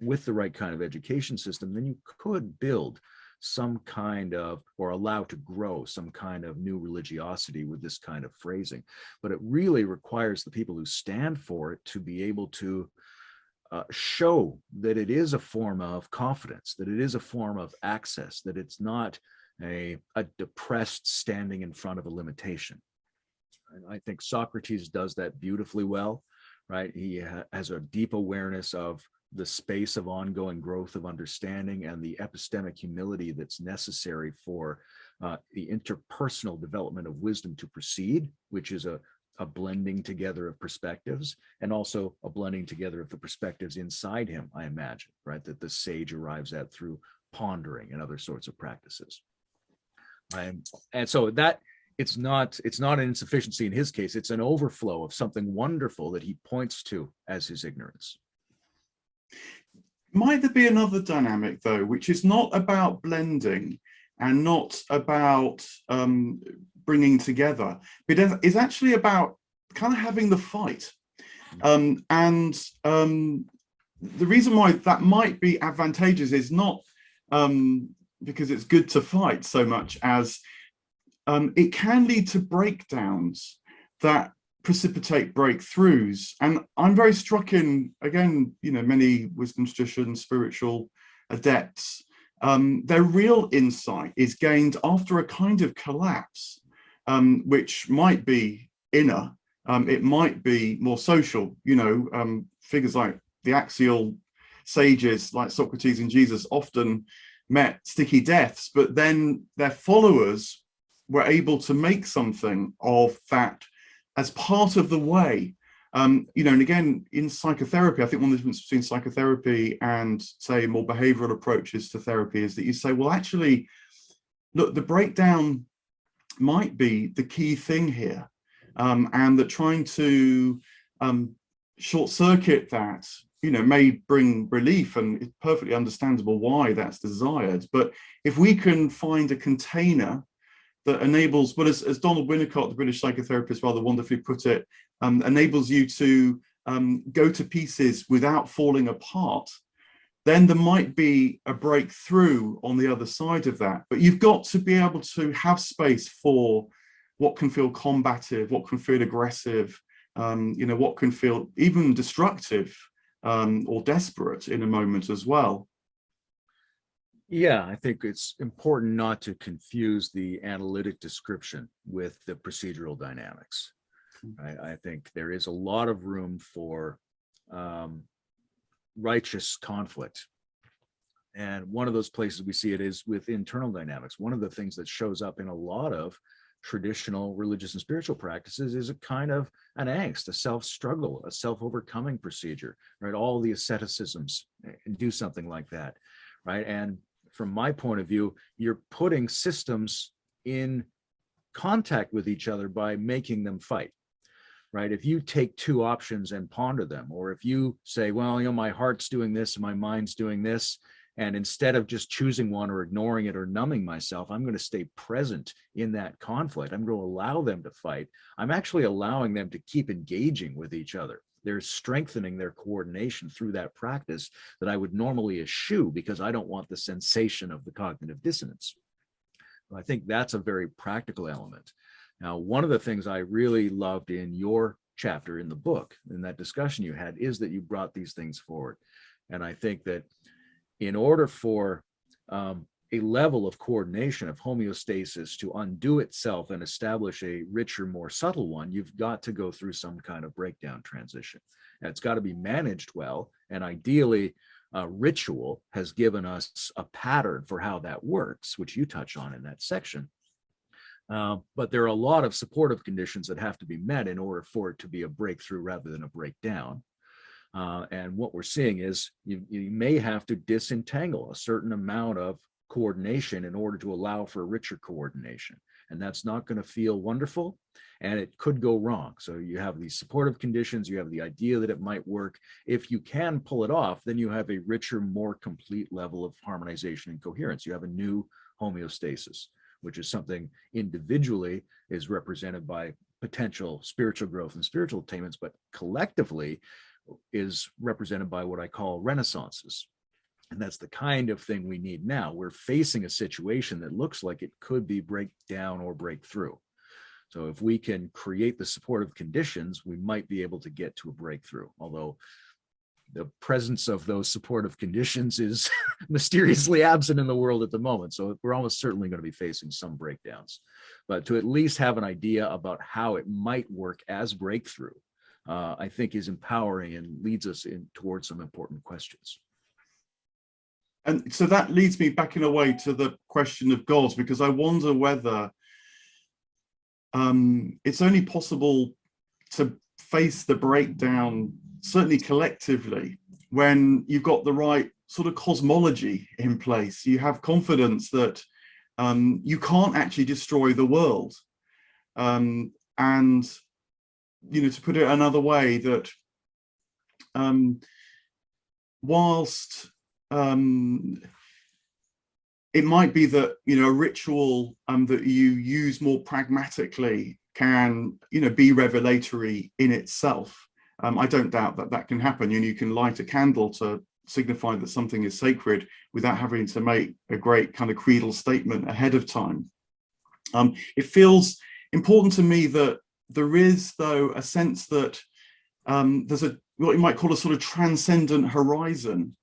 with the right kind of education system, then you could build some kind of, or allow to grow some kind of new religiosity with this kind of phrasing. But it really requires the people who stand for it to be able to show that it is a form of confidence, that it is a form of access, that it's not a depressed standing in front of a limitation. And I think Socrates does that beautifully well, right? He has a deep awareness of the space of ongoing growth of understanding and the epistemic humility that's necessary for the interpersonal development of wisdom to proceed, which is a blending together of perspectives, and also a blending together of the perspectives inside him, I imagine, right? That the sage arrives at through pondering and other sorts of practices. And so that it's not an insufficiency in his case, it's an overflow of something wonderful that he points to as his ignorance. Might there be another dynamic, though, which is not about blending and not about bringing together, but is actually about kind of having the fight? And the reason why that might be advantageous is not because it's good to fight so much as it can lead to breakdowns that precipitate breakthroughs. And I'm very struck in, again, many wisdom traditions, spiritual adepts, their real insight is gained after a kind of collapse, which might be inner, it might be more social. Figures like the axial sages like Socrates and Jesus often met sticky deaths, but then their followers were able to make something of that as part of the way. And again, in psychotherapy, I think one of the differences between psychotherapy and, say, more behavioral approaches to therapy is that you say, well, actually, look, the breakdown might be the key thing here, and that trying to short circuit that, may bring relief, and it's perfectly understandable why that's desired. But if we can find a container that enables, well, as Donald Winnicott, the British psychotherapist, rather wonderfully put it, enables you to go to pieces without falling apart, then there might be a breakthrough on the other side of that. But you've got to be able to have space for what can feel combative, what can feel aggressive, what can feel even destructive or desperate in a moment as well. Yeah, I think it's important not to confuse the analytic description with the procedural dynamics. I think there is a lot of room for righteous conflict. And one of those places we see it is with internal dynamics. One of the things that shows up in a lot of traditional religious and spiritual practices is a kind of an angst, a self-struggle, a self-overcoming procedure, right? All the asceticisms do something like that, right? And from my point of view, you're putting systems in contact with each other by making them fight, right? If you take two options and ponder them, or if you say, well, my heart's doing this and my mind's doing this, and instead of just choosing one or ignoring it or numbing myself, I'm going to stay present in that conflict. I'm going to allow them to fight. I'm actually allowing them to keep engaging with each other. They're strengthening their coordination through that practice that I would normally eschew because I don't want the sensation of the cognitive dissonance. I think that's a very practical element. Now, one of the things I really loved in your chapter in the book, in that discussion you had, is that you brought these things forward. And I think that in order for a level of coordination, of homeostasis, to undo itself and establish a richer, more subtle one, you've got to go through some kind of breakdown transition. And it's got to be managed well, and ideally, ritual has given us a pattern for how that works, which you touch on in that section. But there are a lot of supportive conditions that have to be met in order for it to be a breakthrough rather than a breakdown. And what we're seeing is you may have to disentangle a certain amount of coordination in order to allow for richer coordination. And that's not going to feel wonderful, and it could go wrong. So you have these supportive conditions, you have the idea that it might work. If you can pull it off, then you have a richer, more complete level of harmonization and coherence. You have a new homeostasis, which is something individually is represented by potential spiritual growth and spiritual attainments, but collectively is represented by what I call renaissances. And that's the kind of thing we need now. We're facing a situation that looks like it could be breakdown or breakthrough. So if we can create the supportive conditions, we might be able to get to a breakthrough. Although the presence of those supportive conditions is mysteriously absent in the world at the moment. So we're almost certainly going to be facing some breakdowns. But to at least have an idea about how it might work as breakthrough, I think is empowering and leads us in towards some important questions. And so that leads me back in a way to the question of God, because I wonder whether it's only possible to face the breakdown, certainly collectively, when you've got the right sort of cosmology in place. You have confidence that you can't actually destroy the world. And, you know, to put it another way, that whilst it might be that, you know, a ritual that you use more pragmatically can, you know, be revelatory in itself. I don't doubt that that can happen. You know, you can light a candle to signify that something is sacred without having to make a great kind of creedal statement ahead of time. It feels important to me that there is, though, a sense that there's a what you might call a sort of transcendent horizon.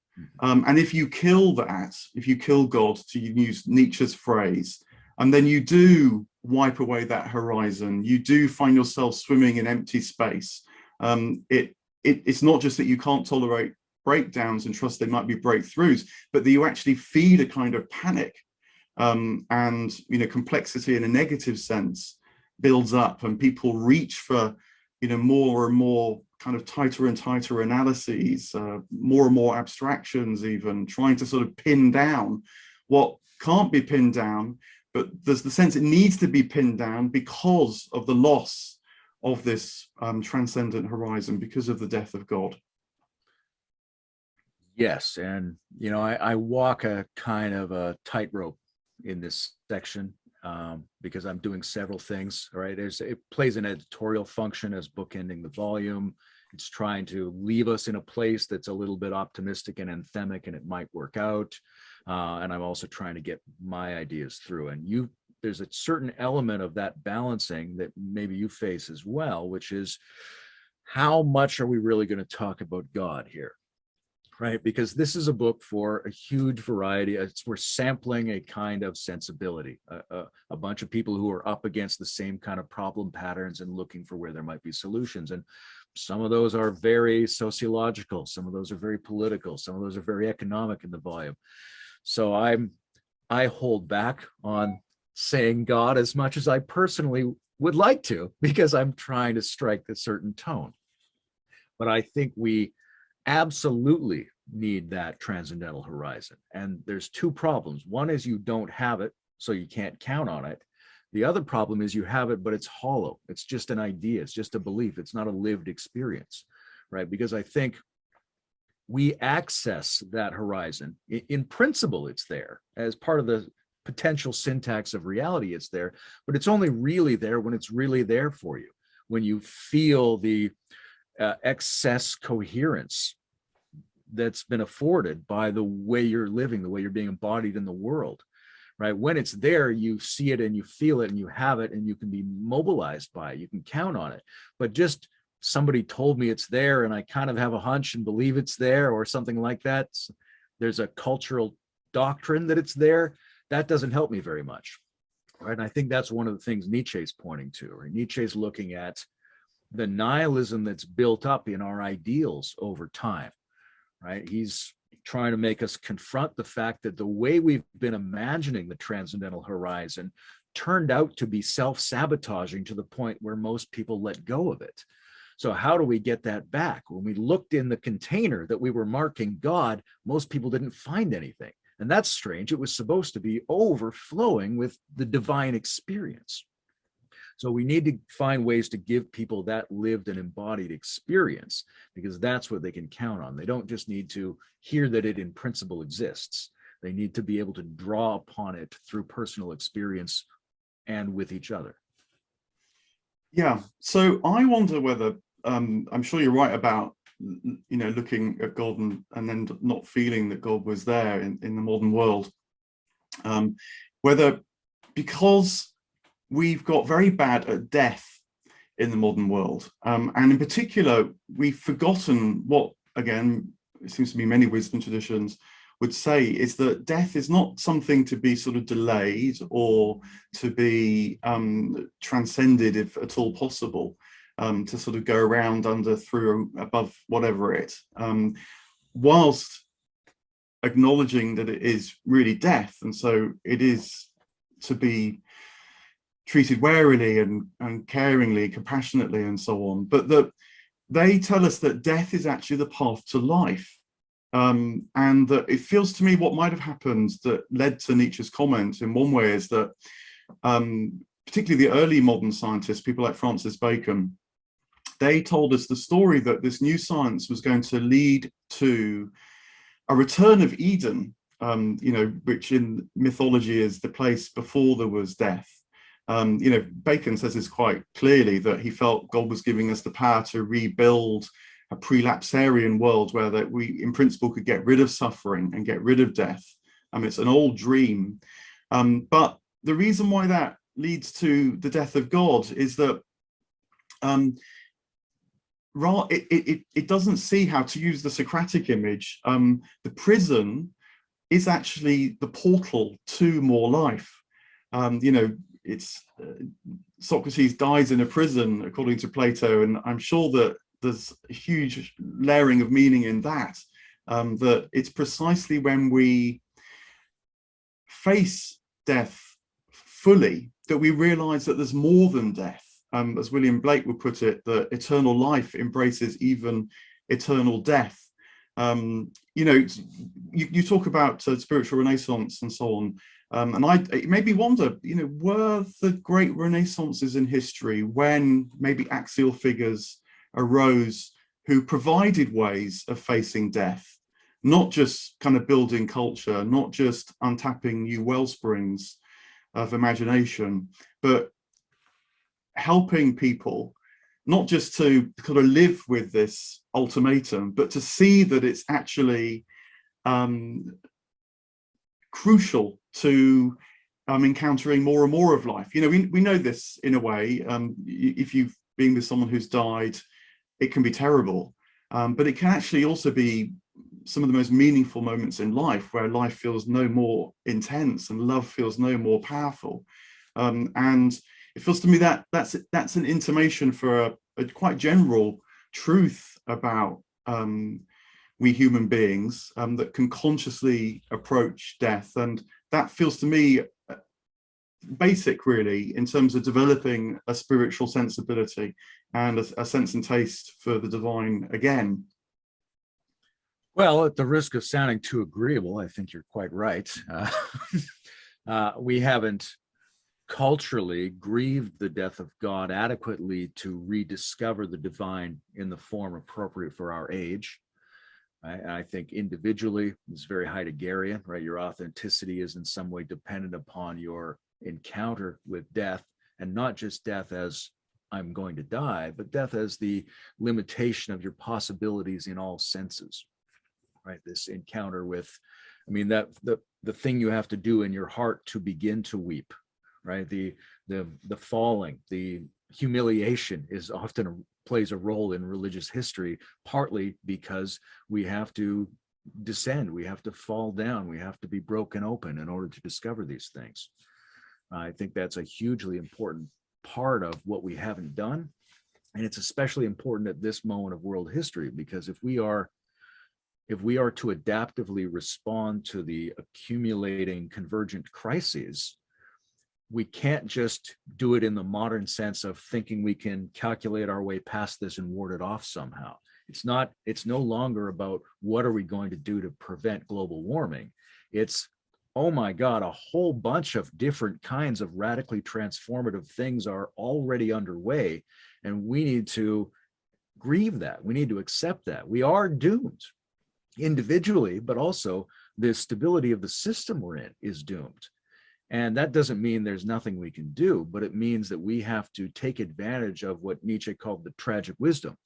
And if you kill that, if you kill God, to use Nietzsche's phrase, and then you do wipe away that horizon, you do find yourself swimming in empty space. It's not just that you can't tolerate breakdowns and trust they might be breakthroughs, but that you actually feed a kind of panic, and, you know, complexity in a negative sense builds up, and people reach for, you know, more and more kind of tighter and tighter analyses, more and more abstractions, even trying to sort of pin down what can't be pinned down, but there's the sense it needs to be pinned down because of the loss of this transcendent horizon, because of the death of God. Yes, and, you know, I walk a kind of a tightrope in this section, because I'm doing several things, right? It plays an editorial function as bookending the volume. It's trying to leave us in a place that's a little bit optimistic and anthemic, and it might work out. And I'm also trying to get my ideas through. And there's a certain element of that balancing that maybe you face as well, which is, how much are we really going to talk about God here? Right? Because this is a book for a huge variety. We're sampling a kind of sensibility, a bunch of people who are up against the same kind of problem patterns and looking for where there might be solutions. And some of those are very sociological, some of those are very political, some of those are very economic in the volume. So I hold back on saying God as much as I personally would like to, because I'm trying to strike a certain tone. But I think we absolutely need that transcendental horizon. And there's two problems. One is you don't have it, so you can't count on it. The other problem is you have it, but it's hollow. It's just an idea. It's just a belief. It's not a lived experience, right? Because I think we access that horizon. In principle, it's there. As part of the potential syntax of reality, it's there, but it's only really there when it's really there for you, when you feel the excess coherence that's been afforded by the way you're living, the way you're being embodied in the world, right? When it's there, you see it and you feel it and you have it and you can be mobilized by it. You can count on it. But just somebody told me it's there and I kind of have a hunch and believe it's there or something like that. There's a cultural doctrine that it's there. that doesn't help me very much, right? And I think that's one of the things Nietzsche's pointing to, right? Nietzsche's looking at the nihilism that's built up in our ideals over time, right? He's trying to make us confront the fact that the way we've been imagining the transcendental horizon turned out to be self-sabotaging to the point where most people let go of it. So how do we get that back? When we looked in the container that we were marking God, most people didn't find anything. And that's strange. It was supposed to be overflowing with the divine experience. So we need to find ways to give people that lived and embodied experience, because that's what they can count on. They don't just need to hear that it in principle exists. They need to be able to draw upon it through personal experience and with each other. Yeah, so I wonder whether, I'm sure you're right about, looking at God and then not feeling that God was there in the modern world, whether because we've got very bad at death in the modern world, and in particular, we've forgotten what, again, it seems to be many wisdom traditions would say, is that death is not something to be sort of delayed or to be transcended if at all possible, to sort of go around under, through, above, whatever it, whilst acknowledging that it is really death, and so it is to be treated warily and caringly, compassionately, and so on. But that they tell us that death is actually the path to life. And that it feels to me what might have happened that led to Nietzsche's comment in one way is that particularly the early modern scientists, people like Francis Bacon, they told us the story that this new science was going to lead to a return of Eden, which in mythology is the place before there was death. Bacon says this quite clearly, that he felt God was giving us the power to rebuild a prelapsarian world where that we in principle could get rid of suffering and get rid of death. It's an old dream, but the reason why that leads to the death of God is that it doesn't see how to use the Socratic image. The prison is actually the portal to more life. It's Socrates dies in a prison, according to Plato, and I'm sure that there's a huge layering of meaning in that, that it's precisely when we face death fully that we realize that there's more than death. As William Blake would put it, that eternal life embraces even eternal death. You talk about spiritual renaissance and so on, and it made me wonder, were the great renaissances in history when maybe axial figures arose who provided ways of facing death, not just kind of building culture, not just untapping new wellsprings of imagination, but helping people not just to kind of live with this ultimatum, but to see that it's actually crucial to encountering more and more of life. We know this in a way. If you've been with someone who's died, it can be terrible, but it can actually also be some of the most meaningful moments in life, where life feels no more intense and love feels no more powerful. And it feels to me that that's an intimation for a quite general truth about we human beings, that can consciously approach death. And that feels to me basic, really, in terms of developing a spiritual sensibility and a sense and taste for the divine again. Well, at the risk of sounding too agreeable, I think you're quite right. We haven't culturally grieved the death of God adequately to rediscover the divine in the form appropriate for our age. I think individually it's very Heideggerian, right? Your authenticity is in some way dependent upon your encounter with death, and not just death as I'm going to die, but death as the limitation of your possibilities in all senses, right? This encounter with, that the thing you have to do in your heart to begin to weep, right? The falling, the humiliation is often plays a role in religious history, partly because we have to descend, we have to fall down, we have to be broken open in order to discover these things. I think that's a hugely important part of what we haven't done. And it's especially important at this moment of world history, because if we are to adaptively respond to the accumulating convergent crises, we can't just do it in the modern sense of thinking we can calculate our way past this and ward it off somehow. It's no longer about what are we going to do to prevent global warming. It's, oh my God, a whole bunch of different kinds of radically transformative things are already underway, and we need to grieve that. We need to accept that. We are doomed individually, but also the stability of the system we're in is doomed. And that doesn't mean there's nothing we can do, but it means that we have to take advantage of what Nietzsche called the tragic wisdom,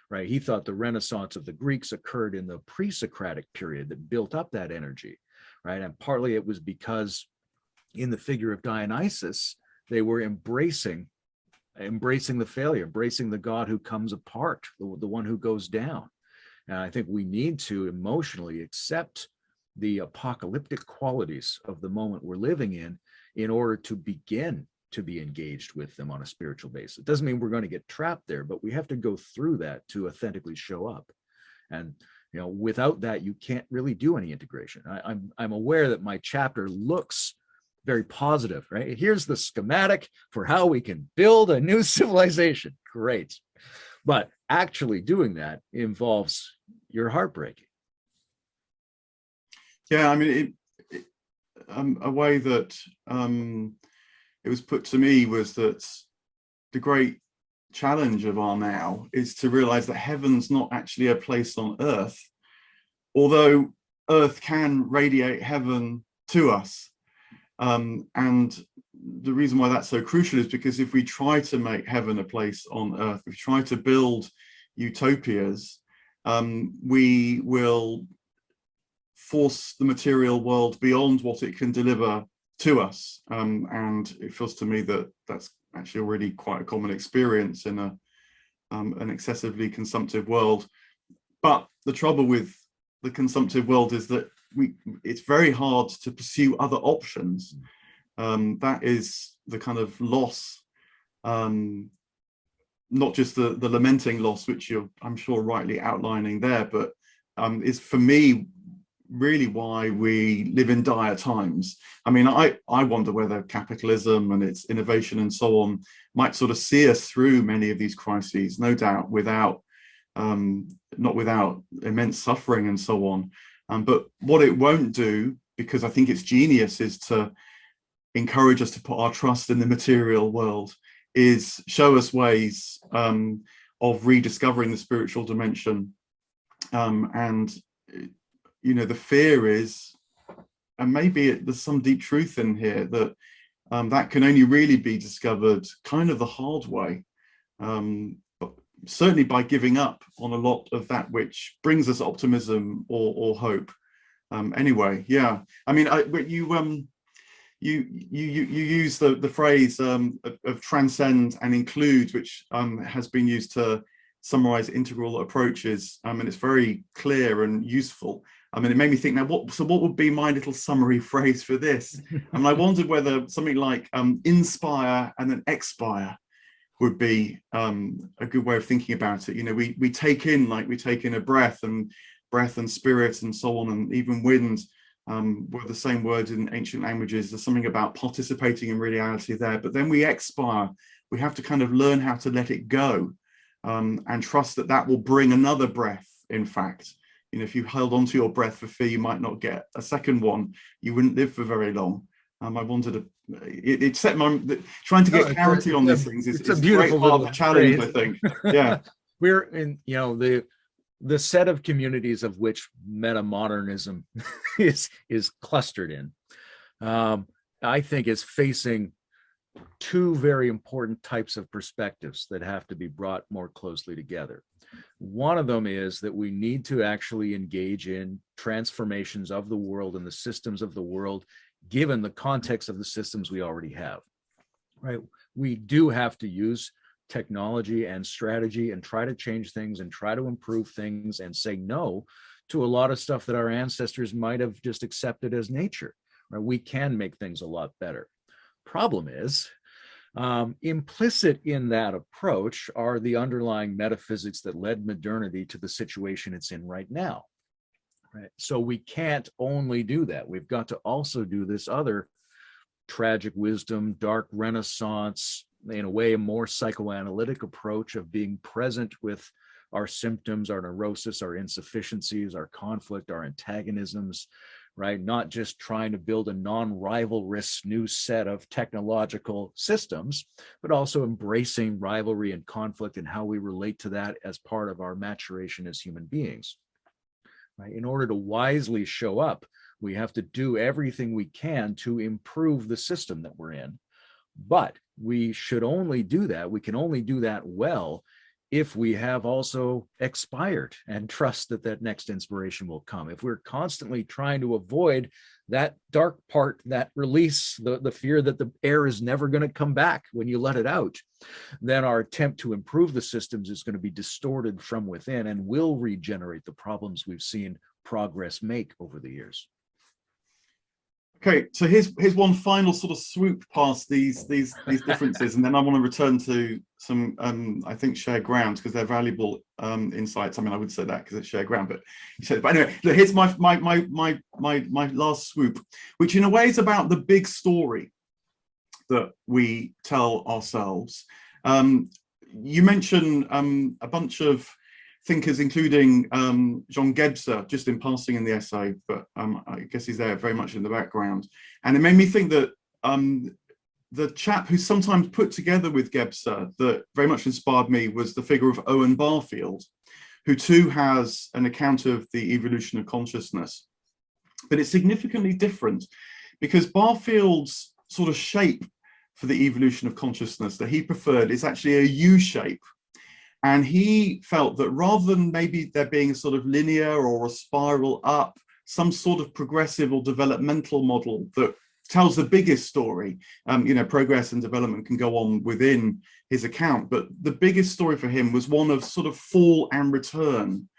right? He thought the Renaissance of the Greeks occurred in the pre-Socratic period that built up that energy, right? And partly it was because in the figure of Dionysus, they were embracing the failure, embracing the God who comes apart, the one who goes down. And I think we need to emotionally accept the apocalyptic qualities of the moment we're living in order to begin to be engaged with them on a spiritual basis. It doesn't mean we're going to get trapped there, but we have to go through that to authentically show up. And without that, you can't really do any integration. I'm aware that my chapter looks very positive, right? Here's the schematic for how we can build a new civilization. Great. But actually doing that involves your heartbreaking. Yeah, I mean, a way that it was put to me was that the great challenge of our now is to realize that heaven's not actually a place on earth, although earth can radiate heaven to us. And the reason why that's so crucial is because if we try to make heaven a place on earth, if we try to build utopias, we will force the material world beyond what it can deliver to us. And it feels to me that that's actually already quite a common experience in an excessively consumptive world. But the trouble with the consumptive world is that it's very hard to pursue other options. That is the kind of loss, not just the lamenting loss, which you're, I'm sure, rightly outlining there, but is for me really why we live in dire times. I mean, I wonder whether capitalism and its innovation and so on might sort of see us through many of these crises, no doubt not without immense suffering and so on. But what it won't do, because I think its genius is to encourage us to put our trust in the material world, is show us ways of rediscovering the spiritual dimension. And the fear is, and maybe there's some deep truth in here, that that can only really be discovered kind of the hard way, but certainly by giving up on a lot of that which brings us optimism or hope. Anyway, yeah, I mean, you use the phrase of transcend and include, which has been used to summarize integral approaches, and it's very clear and useful. I mean, it made me think, now what would be my little summary phrase for this? And I wondered whether something like inspire and then expire would be a good way of thinking about it. We take in, like we take in a breath and spirit and so on, and even wind were the same words in ancient languages. There's something about participating in reality there, but then we expire. We have to kind of learn how to let it go, and trust that that will bring another breath. In fact, if you held onto your breath for fear you might not get a second one, you wouldn't live for very long. I wanted it set my trying to get clarity on these things is a beautiful part of the challenge, I think. Yeah. We're in the set of communities of which metamodernism is clustered in, I think is facing two very important types of perspectives that have to be brought more closely together. One of them is that we need to actually engage in transformations of the world and the systems of the world, given the context of the systems we already have, right? We do have to use technology and strategy and try to change things and try to improve things and say no to a lot of stuff that our ancestors might have just accepted as nature. Right? We can make things a lot better. Problem is, implicit in that approach are the underlying metaphysics that led modernity to the situation it's in right now. Right? So we can't only do that. We've got to also do this other tragic wisdom, dark renaissance, in a way, a more psychoanalytic approach of being present with our symptoms, our neurosis, our insufficiencies, our conflict, our antagonisms, right? Not just trying to build a non-rivalrous new set of technological systems, but also embracing rivalry and conflict and how we relate to that as part of our maturation as human beings. Right? In order to wisely show up, we have to do everything we can to improve the system that we're in. But we should only do that. We can only do that well if we have also expired and trust that that next inspiration will come. If we're constantly trying to avoid that dark part, that release, the fear that the air is never going to come back when you let it out, then our attempt to improve the systems is going to be distorted from within and will regenerate the problems we've seen progress make over the years. Okay, so here's one final sort of swoop past these differences, and then I want to return to some I think shared ground, because they're valuable insights. I mean, I would say that because it's shared ground, but you said. But anyway, look, here's my last swoop, which in a way is about the big story that we tell ourselves. You mentioned a bunch of thinkers, including Jean Gebser, just in passing in the essay, but I guess he's there very much in the background. And it made me think that the chap who's sometimes put together with Gebser that very much inspired me was the figure of Owen Barfield, who too has an account of the evolution of consciousness. But it's significantly different, because Barfield's sort of shape for the evolution of consciousness that he preferred is actually a U shape. And he felt that rather than maybe there being a sort of linear or a spiral up, some sort of progressive or developmental model that tells the biggest story, you know, progress and development can go on within his account. But the biggest story for him was one of sort of fall and return.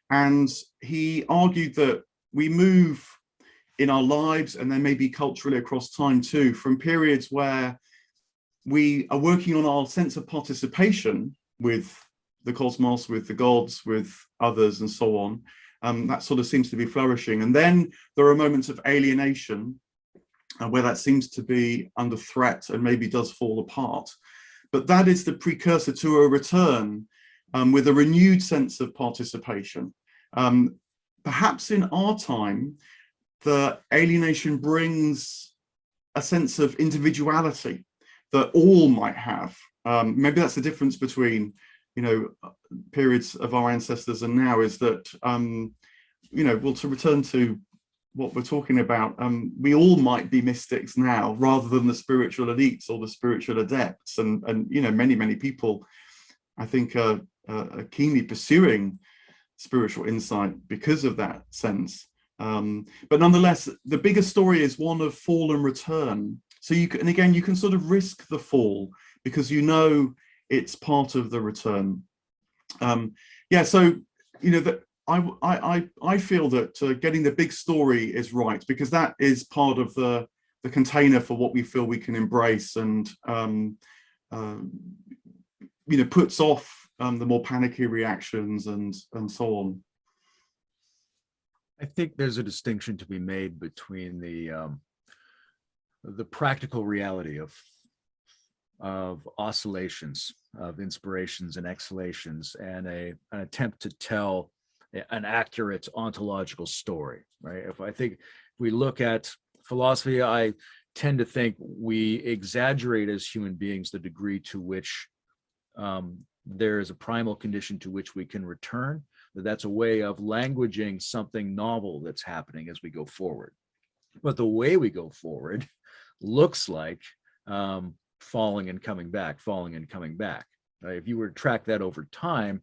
And he argued that we move in our lives, and then maybe culturally across time too, from periods where we are working on our sense of participation with the cosmos, with the gods, with others, and so on. That sort of seems to be flourishing. And then there are moments of alienation where that seems to be under threat and maybe does fall apart. But that is the precursor to a return with a renewed sense of participation. Perhaps in our time, the alienation brings a sense of individuality that all might have. Maybe that's the difference between, you know, periods of our ancestors and now, is that, you know, well, to return to what we're talking about, we all might be mystics now rather than the spiritual elites or the spiritual adepts. And you know, many people, I think, are keenly pursuing spiritual insight because of that sense. But nonetheless, the bigger story is one of fall and return. So you can, and again, you can sort of risk the fall because you know it's part of the return. Yeah, so you know that I feel that getting the big story is right, because that is part of the container for what we feel we can embrace, and you know, puts off the more panicky reactions and so on. I think there's a distinction to be made between the practical reality of oscillations, of inspirations and exhalations, and an attempt to tell an accurate ontological story, right? If we look at philosophy, I tend to think we exaggerate as human beings the degree to which there is a primal condition to which we can return. That's a way of languaging something novel that's happening as we go forward. But the way we go forward looks like falling and coming back, falling and coming back. Right? If you were to track that over time,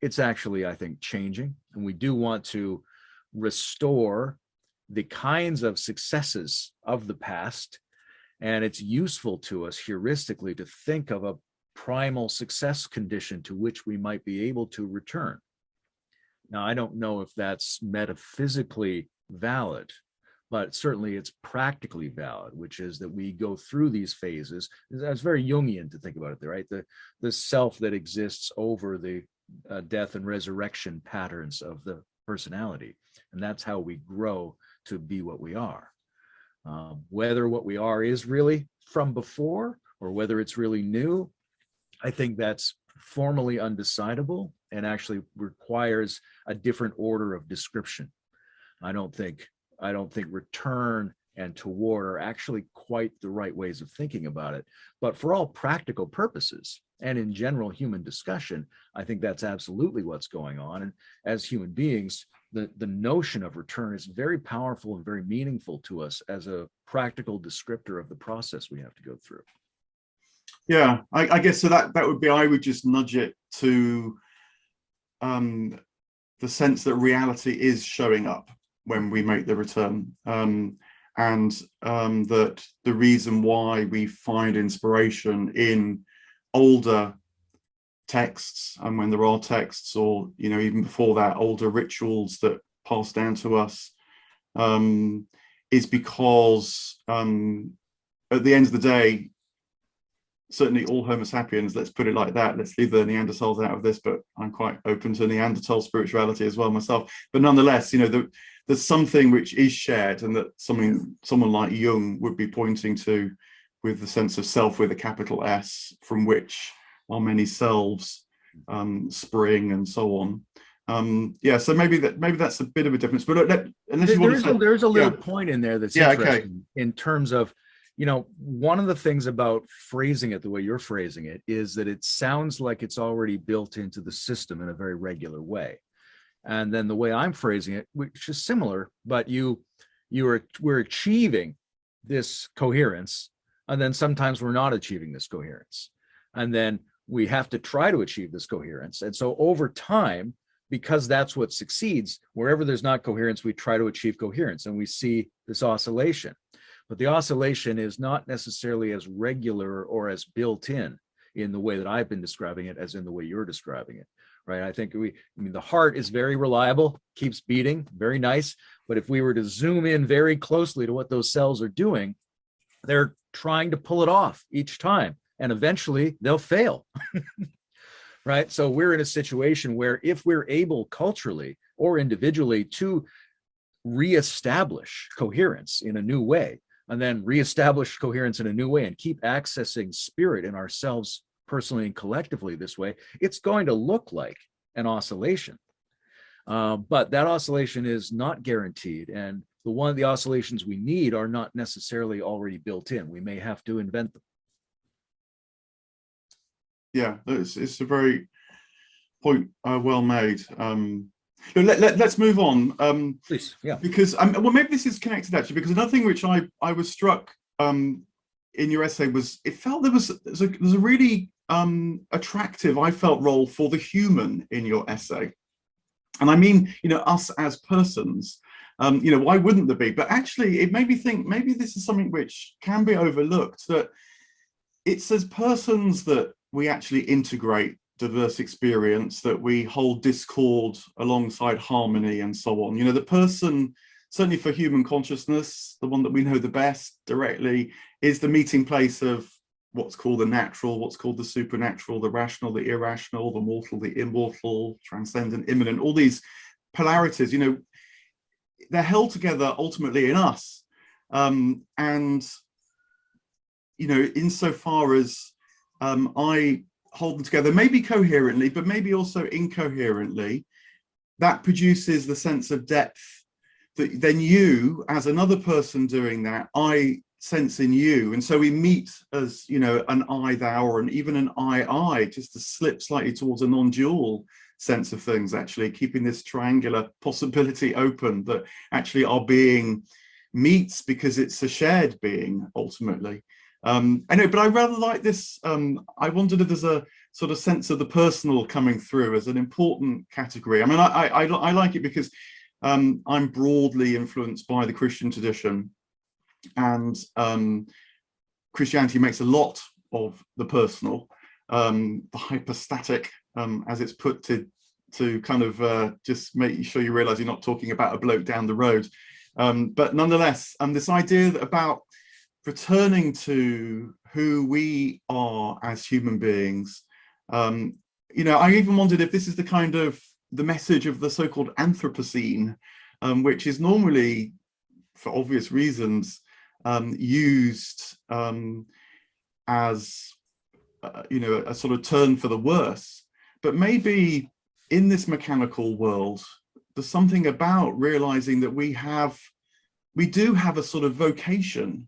it's actually, I think, changing. And we do want to restore the kinds of successes of the past. And it's useful to us heuristically to think of a primal success condition to which we might be able to return. Now, I don't know if that's metaphysically valid, but certainly it's practically valid, which is that we go through these phases. That's very Jungian to think about it there, right? The self that exists over the death and resurrection patterns of the personality. And that's how we grow to be what we are. Whether what we are is really from before or whether it's really new, I think that's formally undecidable and actually requires a different order of description. I don't think return and toward are actually quite the right ways of thinking about it. But for all practical purposes and in general human discussion, I think that's absolutely what's going on. And as human beings, the notion of return is very powerful and very meaningful to us as a practical descriptor of the process we have to go through. Yeah, I guess so that would be, I would just nudge it to the sense that reality is showing up when we make the return, and that the reason why we find inspiration in older texts, and when there are texts, or even before that, older rituals that pass down to us, is because at the end of the day, certainly all Homo sapiens, let's put it like that, let's leave the Neanderthals out of this, but I'm quite open to Neanderthal spirituality as well myself. But nonetheless, there's something which is shared, and that someone like Jung would be pointing to, with the sense of self with a capital S, from which our many selves spring, and so on. Yeah, so maybe that's a bit of a difference. But there's a little point in there that's interesting in terms of, one of the things about phrasing it the way you're phrasing it is that it sounds like it's already built into the system in a very regular way. And then the way I'm phrasing it, which is similar, but we're achieving this coherence, and then sometimes we're not achieving this coherence. And then we have to try to achieve this coherence. And so over time, because that's what succeeds, wherever there's not coherence, we try to achieve coherence, and we see this oscillation. But the oscillation is not necessarily as regular or as built in the way that I've been describing it as in the way you're describing it, right? I think the heart is very reliable, keeps beating, very nice. But if we were to zoom in very closely to what those cells are doing, they're trying to pull it off each time, and eventually they'll fail, right? So we're in a situation where if we're able culturally or individually to reestablish coherence in a new way, and then reestablish coherence in a new way and keep accessing spirit in ourselves personally and collectively this way, it's going to look like an oscillation. But that oscillation is not guaranteed. And the oscillations we need are not necessarily already built in. We may have to invent them. Yeah, it's a very point well made. Let's move on. Please, yeah. Because maybe this is connected actually, because another thing which I was struck in your essay was, it felt there's a really attractive, I felt, role for the human in your essay. And I mean, us as persons. Why wouldn't there be? But actually, it made me think maybe this is something which can be overlooked, that it's as persons that we actually integrate diverse experience, that we hold discord alongside harmony, and so on. The person, certainly for human consciousness, the one that we know the best directly, is the meeting place of what's called the natural, what's called the supernatural, the rational, the irrational, the mortal, the immortal, transcendent, immanent, all these polarities, they're held together ultimately in us. Insofar as I hold them together, maybe coherently, but maybe also incoherently, that produces the sense of depth that then you, as another person doing that, I sense in you. And so we meet as, an I, thou, or even an I, just to slip slightly towards a non-dual sense of things, actually, keeping this triangular possibility open, that actually our being meets because it's a shared being, ultimately. I know, but I rather like this. I wondered if there's a sort of sense of the personal coming through as an important category. I mean, I like it because I'm broadly influenced by the Christian tradition, and Christianity makes a lot of the personal, the hypostatic, as it's put to kind of just make sure you realize you're not talking about a bloke down the road. But nonetheless, this idea about returning to who we are as human beings. You know, I even wondered if this is the kind of the message of the so-called Anthropocene, which is normally, for obvious reasons, used as you know, a sort of turn for the worse. But maybe in this mechanical world, there's something about realizing that we do have a sort of vocation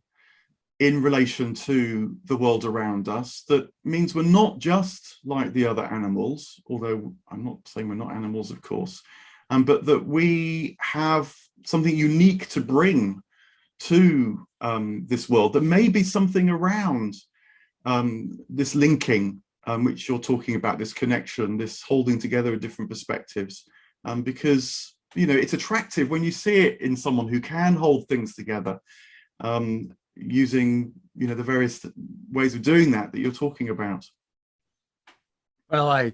in relation to the world around us. That means we're not just like the other animals, although I'm not saying we're not animals, of course, but that we have something unique to bring to this world. There may be something around this linking, which you're talking about, this connection, this holding together of different perspectives, because, you know, it's attractive when you see it in someone who can hold things together, using, you know, the various ways of doing that you're talking about. Well, I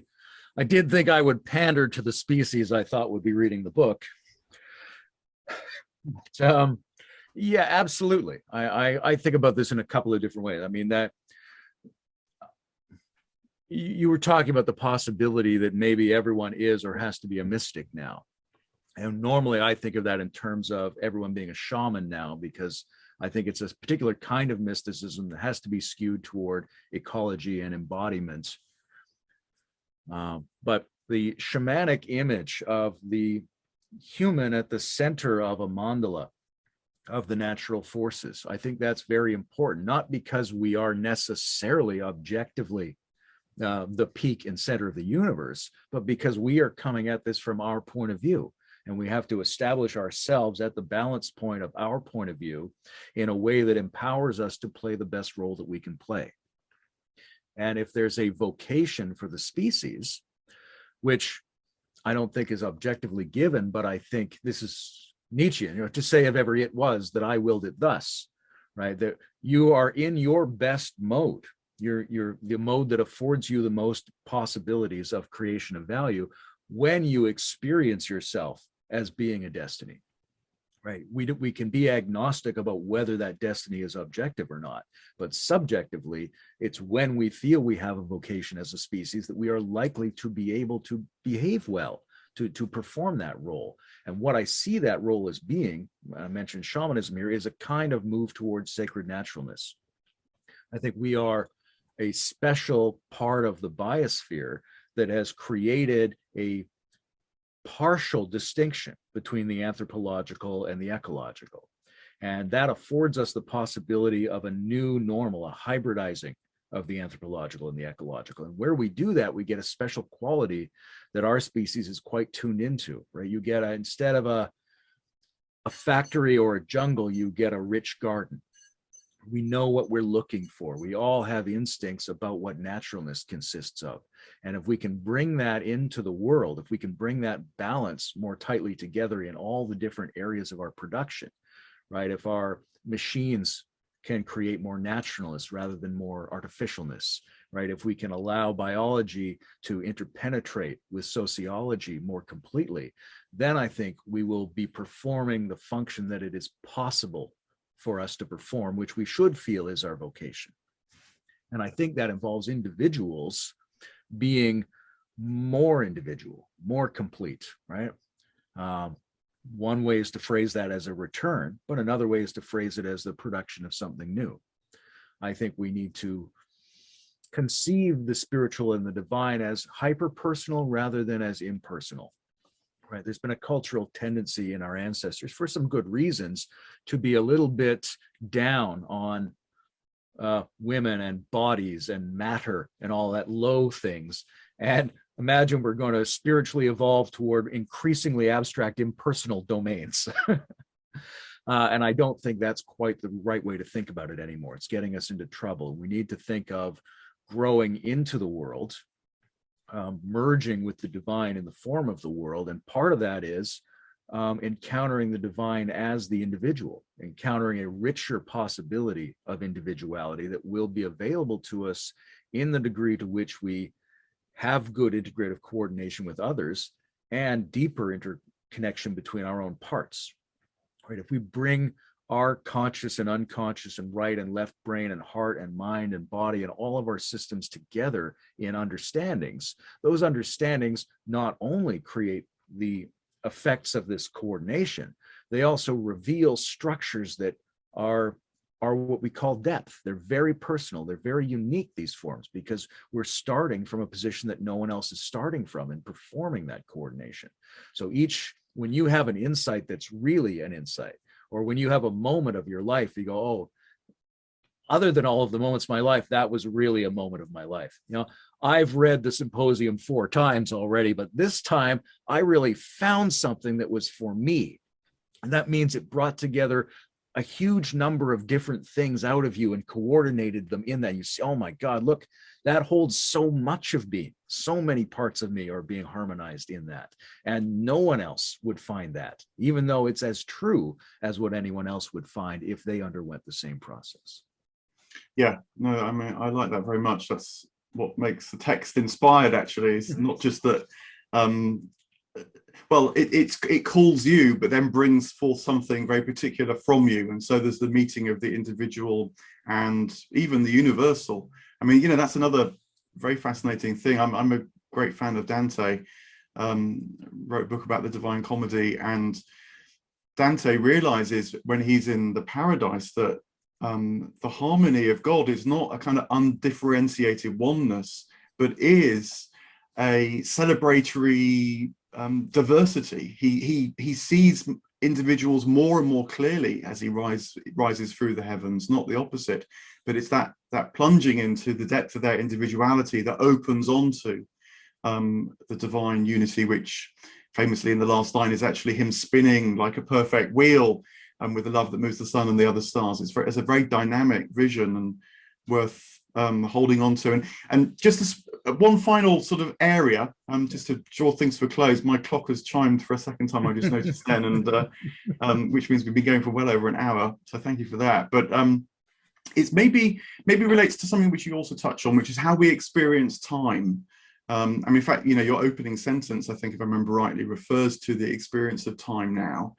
did think I would pander to the species I thought would be reading the book. Yeah, absolutely. I think about this in a couple of different ways. I mean, that you were talking about the possibility that maybe everyone is or has to be a mystic now. And normally I think of that in terms of everyone being a shaman now, because I think it's a particular kind of mysticism that has to be skewed toward ecology and embodiment. But the shamanic image of the human at the center of a mandala of the natural forces, I think that's very important, not because we are necessarily objectively the peak and center of the universe, but because we are coming at this from our point of view. And we have to establish ourselves at the balance point of our point of view in a way that empowers us to play the best role that we can play. And if there's a vocation for the species, which I don't think is objectively given, but I think this is Nietzschean, you know, to say of every it was that I willed it thus, right? That you are in your best mode. You're the mode that affords you the most possibilities of creation of value when you experience yourself as being a destiny, right? We can be agnostic about whether that destiny is objective or not, but subjectively, it's when we feel we have a vocation as a species that we are likely to be able to behave well, to perform that role. And what I see that role as being, I mentioned shamanism here, is a kind of move towards sacred naturalness. I think we are a special part of the biosphere that has created a partial distinction between the anthropological and the ecological. And that affords us the possibility of a new normal, a hybridizing of the anthropological and the ecological. And where we do that, we get a special quality that our species is quite tuned into, right? You get instead of a factory or a jungle, you get a rich garden. We know what we're looking for. We all have instincts about what naturalness consists of. And if we can bring that into the world, if we can bring that balance more tightly together in all the different areas of our production, right? If our machines can create more naturalness rather than more artificialness, right? If we can allow biology to interpenetrate with sociology more completely, then I think we will be performing the function that it is possible for us to perform, which we should feel is our vocation. And I think that involves individuals being more individual, more complete, right? One way is to phrase that as a return, but another way is to phrase it as the production of something new. I think we need to conceive the spiritual and the divine as hyper-personal rather than as impersonal. Right. There's been a cultural tendency in our ancestors, for some good reasons, to be a little bit down on women and bodies and matter and all that low things. And imagine we're going to spiritually evolve toward increasingly abstract, impersonal domains. And I don't think that's quite the right way to think about it anymore. It's getting us into trouble. We need to think of growing into the world, merging with the divine in the form of the world. And part of that is encountering the divine as the individual, encountering a richer possibility of individuality that will be available to us in the degree to which we have good integrative coordination with others and deeper interconnection between our own parts, right? If we bring our conscious and unconscious and right and left brain and heart and mind and body and all of our systems together in understandings, those understandings not only create the effects of this coordination, they also reveal structures that are what we call depth. They're very personal. They're very unique, these forms, because we're starting from a position that no one else is starting from and performing that coordination. So when you have an insight that's really an insight, or when you have a moment of your life, you go, oh, other than all of the moments of my life, that was really a moment of my life. You know, I've read the Symposium 4 times already, but this time I really found something that was for me. And that means it brought together a huge number of different things out of you and coordinated them in that. You see, oh my God, look, that holds so much of me. So many parts of me are being harmonized in that. And no one else would find that, even though it's as true as what anyone else would find if they underwent the same process. Yeah, no, I mean, I like that very much. That's what makes the text inspired, actually. It's not just that, well, it calls you, but then brings forth something very particular from you. And so there's the meeting of the individual and even the universal. I mean, you know, that's another very fascinating thing. I'm a great fan of Dante, wrote a book about the Divine Comedy, and Dante realizes when he's in the paradise that the harmony of God is not a kind of undifferentiated oneness, but is a celebratory diversity. He sees individuals more and more clearly as he rises through the heavens, not the opposite, but it's that plunging into the depth of their individuality that opens onto the divine unity, which famously in the last line is actually him spinning like a perfect wheel, with the love that moves the sun and the other stars. It's a very dynamic vision and worth holding on to. And just one final sort of area, just to draw things to a close. My clock has chimed for a second time, I just noticed then, and which means we've been going for well over an hour. So thank you for that. But it's maybe relates to something which you also touch on, which is how we experience time. I mean, in fact, you know, your opening sentence, I think, if I remember rightly, refers to the experience of time now.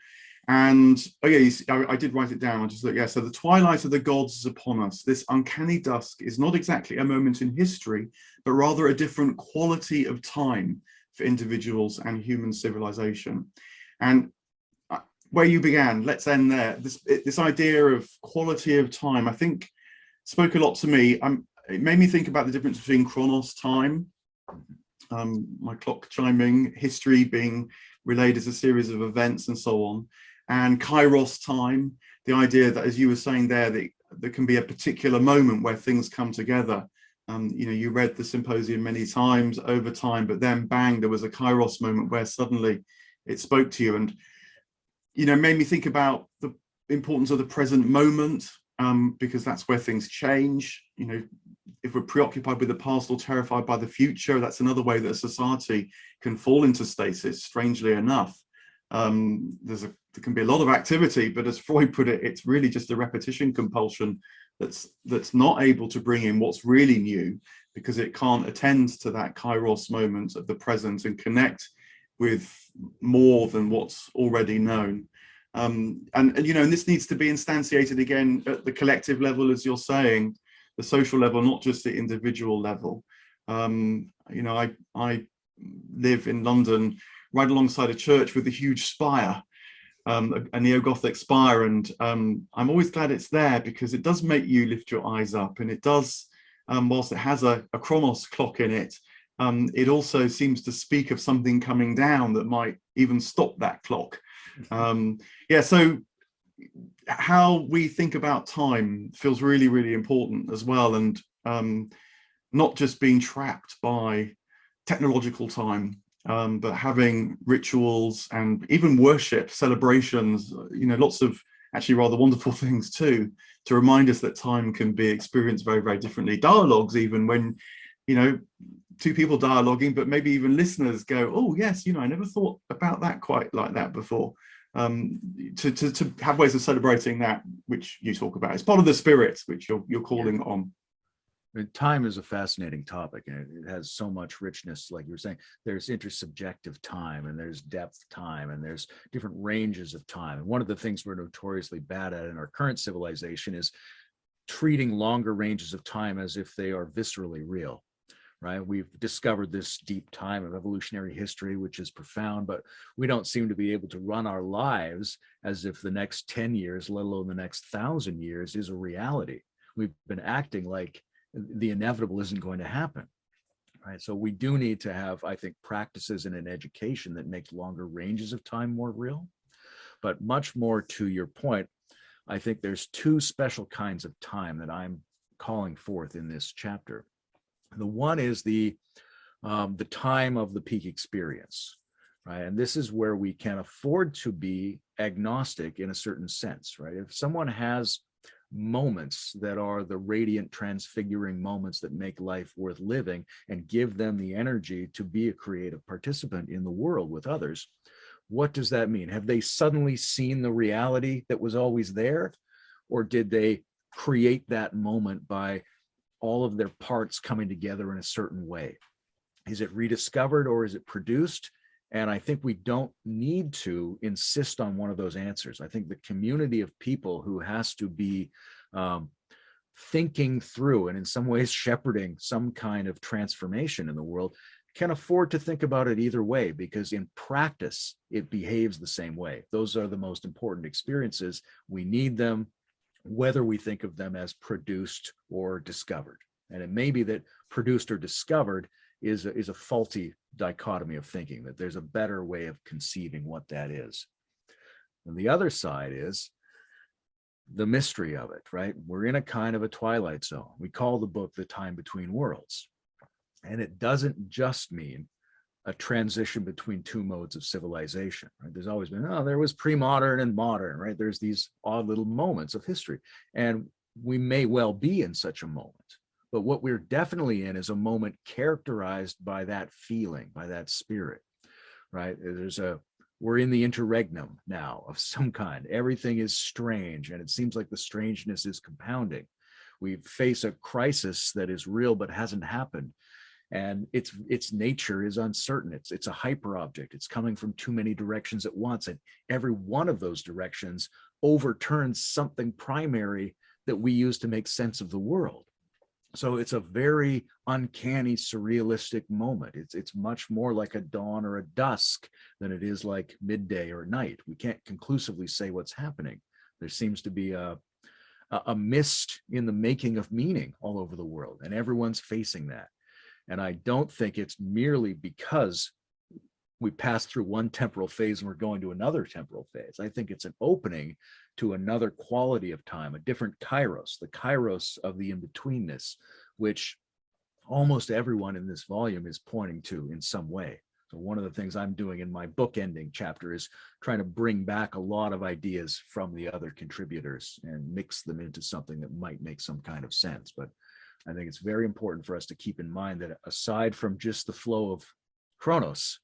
And oh yeah, I did write it down. I just looked. Yeah, so the twilight of the gods is upon us. This uncanny dusk is not exactly a moment in history, but rather a different quality of time for individuals and human civilization. And where you began, let's end there. This idea of quality of time, I think, spoke a lot to me. It made me think about the difference between chronos, time, my clock chiming, history being relayed as a series of events and so on, and Kairos, time, the idea that, as you were saying there, that there can be a particular moment where things come together. You know, you read the Symposium many times over time, but then bang, there was a Kairos moment where suddenly it spoke to you, and, you know, made me think about the importance of the present moment, because that's where things change. You know, if we're preoccupied with the past or terrified by the future, that's another way that a society can fall into stasis, strangely enough. There can be a lot of activity, but as Freud put it, it's really just a repetition compulsion that's not able to bring in what's really new, because it can't attend to that Kairos moment of the present and connect with more than what's already known. And you know, and this needs to be instantiated again at the collective level, as you're saying, the social level, not just the individual level. You know, I live in London right alongside a church with a huge spire, a neo-Gothic spire, and I'm always glad it's there, because it does make you lift your eyes up, and it does, whilst it has a chronos clock in it, it also seems to speak of something coming down that might even stop that clock. Yeah, so how we think about time feels really, really important as well, and not just being trapped by technological time, but having rituals and even worship, celebrations, you know, lots of actually rather wonderful things too, to remind us that time can be experienced very, very differently. Dialogues, even when, you know, two people dialoguing, but maybe even listeners go, oh yes, you know, I never thought about that quite like that before. To have ways of celebrating that, which you talk about, it's part of the spirit which you're calling on. Time is a fascinating topic, and it has so much richness. Like you were saying, there's intersubjective time, and there's depth time, and there's different ranges of time. And one of the things we're notoriously bad at in our current civilization is treating longer ranges of time as if they are viscerally real, right? We've discovered this deep time of evolutionary history, which is profound, but we don't seem to be able to run our lives as if the next 10 years, let alone the next 1,000 years, is a reality. We've been acting like the inevitable isn't going to happen, right? So we do need to have, I think, practices in an education that makes longer ranges of time more real. But much more to your point, I think there's two special kinds of time that I'm calling forth in this chapter. The one is the time of the peak experience, right? And this is where we can afford to be agnostic in a certain sense, right? If someone has moments that are the radiant transfiguring moments that make life worth living and give them the energy to be a creative participant in the world with others, what does that mean? Have they suddenly seen the reality that was always there? Or did they create that moment by all of their parts coming together in a certain way? Is it rediscovered or is it produced? And I think we don't need to insist on one of those answers. I think the community of people who has to be thinking through and in some ways shepherding some kind of transformation in the world can afford to think about it either way, because in practice, it behaves the same way. Those are the most important experiences. We need them, whether we think of them as produced or discovered. And it may be that produced or discovered is a faulty dichotomy of thinking, that there's a better way of conceiving what that is. And the other side is the mystery of it, right? We're in a kind of a twilight zone. We call the book The Time Between Worlds. And it doesn't just mean a transition between two modes of civilization, right? There's always been, oh, there was pre-modern and modern, right? There's these odd little moments of history. And we may well be in such a moment. But what we're definitely in is a moment characterized by that feeling, by that spirit, right? We're in the interregnum now of some kind. Everything is strange, and it seems like the strangeness is compounding. We face a crisis that is real but hasn't happened. And its nature is uncertain. It's a hyper object. It's coming from too many directions at once. And every one of those directions overturns something primary that we use to make sense of the world. So it's a very uncanny, surrealistic moment. It's much more like a dawn or a dusk than it is like midday or night. We can't conclusively say what's happening. There seems to be a mist in the making of meaning all over the world, and everyone's facing that. And I don't think it's merely because we pass through one temporal phase and we're going to another temporal phase. I think it's an opening to another quality of time, a different Kairos, the Kairos of the in-betweenness, which almost everyone in this volume is pointing to in some way. So one of the things I'm doing in my book ending chapter is trying to bring back a lot of ideas from the other contributors and mix them into something that might make some kind of sense. But I think it's very important for us to keep in mind that aside from just the flow of Chronos,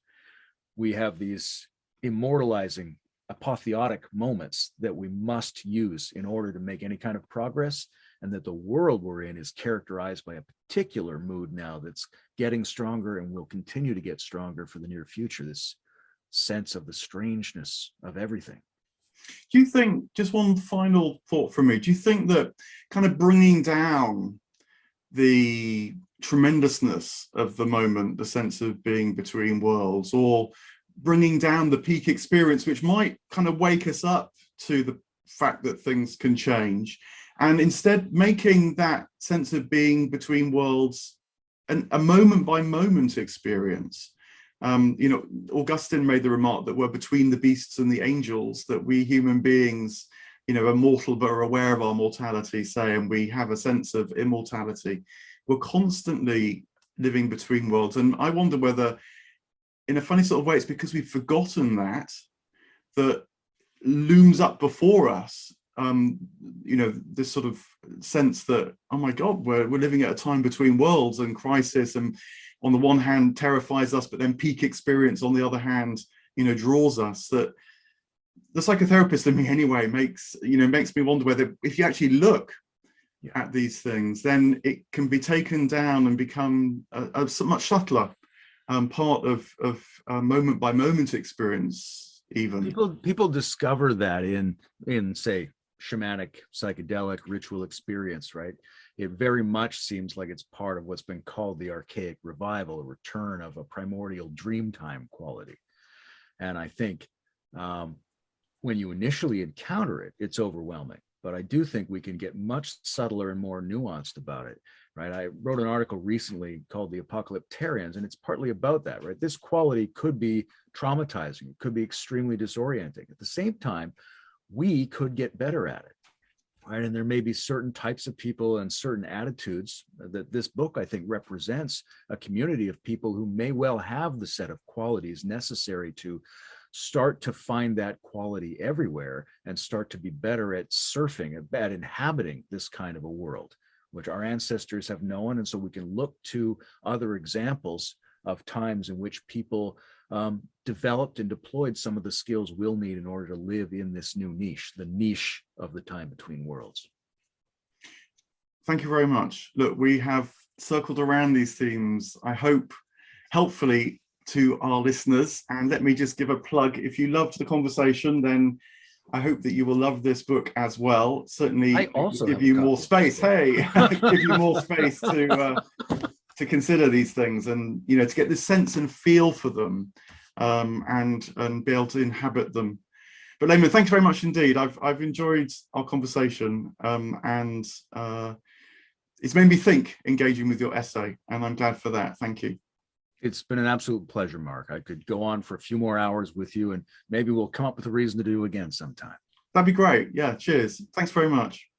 we have these immortalizing apotheotic moments that we must use in order to make any kind of progress, and that the world we're in is characterized by a particular mood now that's getting stronger and will continue to get stronger for the near future, this sense of the strangeness of everything. Do you think, just one final thought from me, do you think that kind of bringing down the tremendousness of the moment, the sense of being between worlds, or bringing down the peak experience, which might kind of wake us up to the fact that things can change, and instead making that sense of being between worlds a moment by moment experience? Augustine made the remark that we're between the beasts and the angels, that we human beings, are mortal but are aware of our mortality, say, and we have a sense of immortality. We're constantly living between worlds. And I wonder whether, in a funny sort of way, it's because we've forgotten that looms up before us, this sort of sense that, oh my God, we're living at a time between worlds, and crisis, and on the one hand terrifies us, but then peak experience on the other hand, draws us. That the psychotherapist in me anyway makes me wonder whether, if you actually look at these things, then it can be taken down and become a much subtler part of moment by moment experience. Even people discover that in say shamanic, psychedelic, ritual experience, right? It very much seems like it's part of what's been called the archaic revival, a return of a primordial dreamtime quality. And I think when you initially encounter it, it's overwhelming. But I do think we can get much subtler and more nuanced about it, right? I wrote an article recently called The Apocalyptarians, and it's partly about that, right? This quality could be traumatizing. It could be extremely disorienting. At the same time, we could get better at it, right? And there may be certain types of people and certain attitudes that this book, I think, represents a community of people who may well have the set of qualities necessary to start to find that quality everywhere and start to be better at surfing, at inhabiting this kind of a world, which our ancestors have known. And so we can look to other examples of times in which people developed and deployed some of the skills we'll need in order to live in this new niche, the niche of the time between worlds. Thank you very much. Look, we have circled around these themes, I hope, helpfully to our listeners. And let me just give a plug. If you loved the conversation, then I hope that you will love this book as well. Certainly I also give you more space. Hey, give you more space to consider these things and, you know, to get this sense and feel for them and be able to inhabit them. But Layman, thank you very much indeed. I've enjoyed our conversation and it's made me think engaging with your essay, and I'm glad for that. Thank you. It's been an absolute pleasure, Mark. I could go on for a few more hours with you, and maybe we'll come up with a reason to do again sometime. That'd be great. Yeah, cheers. Thanks very much.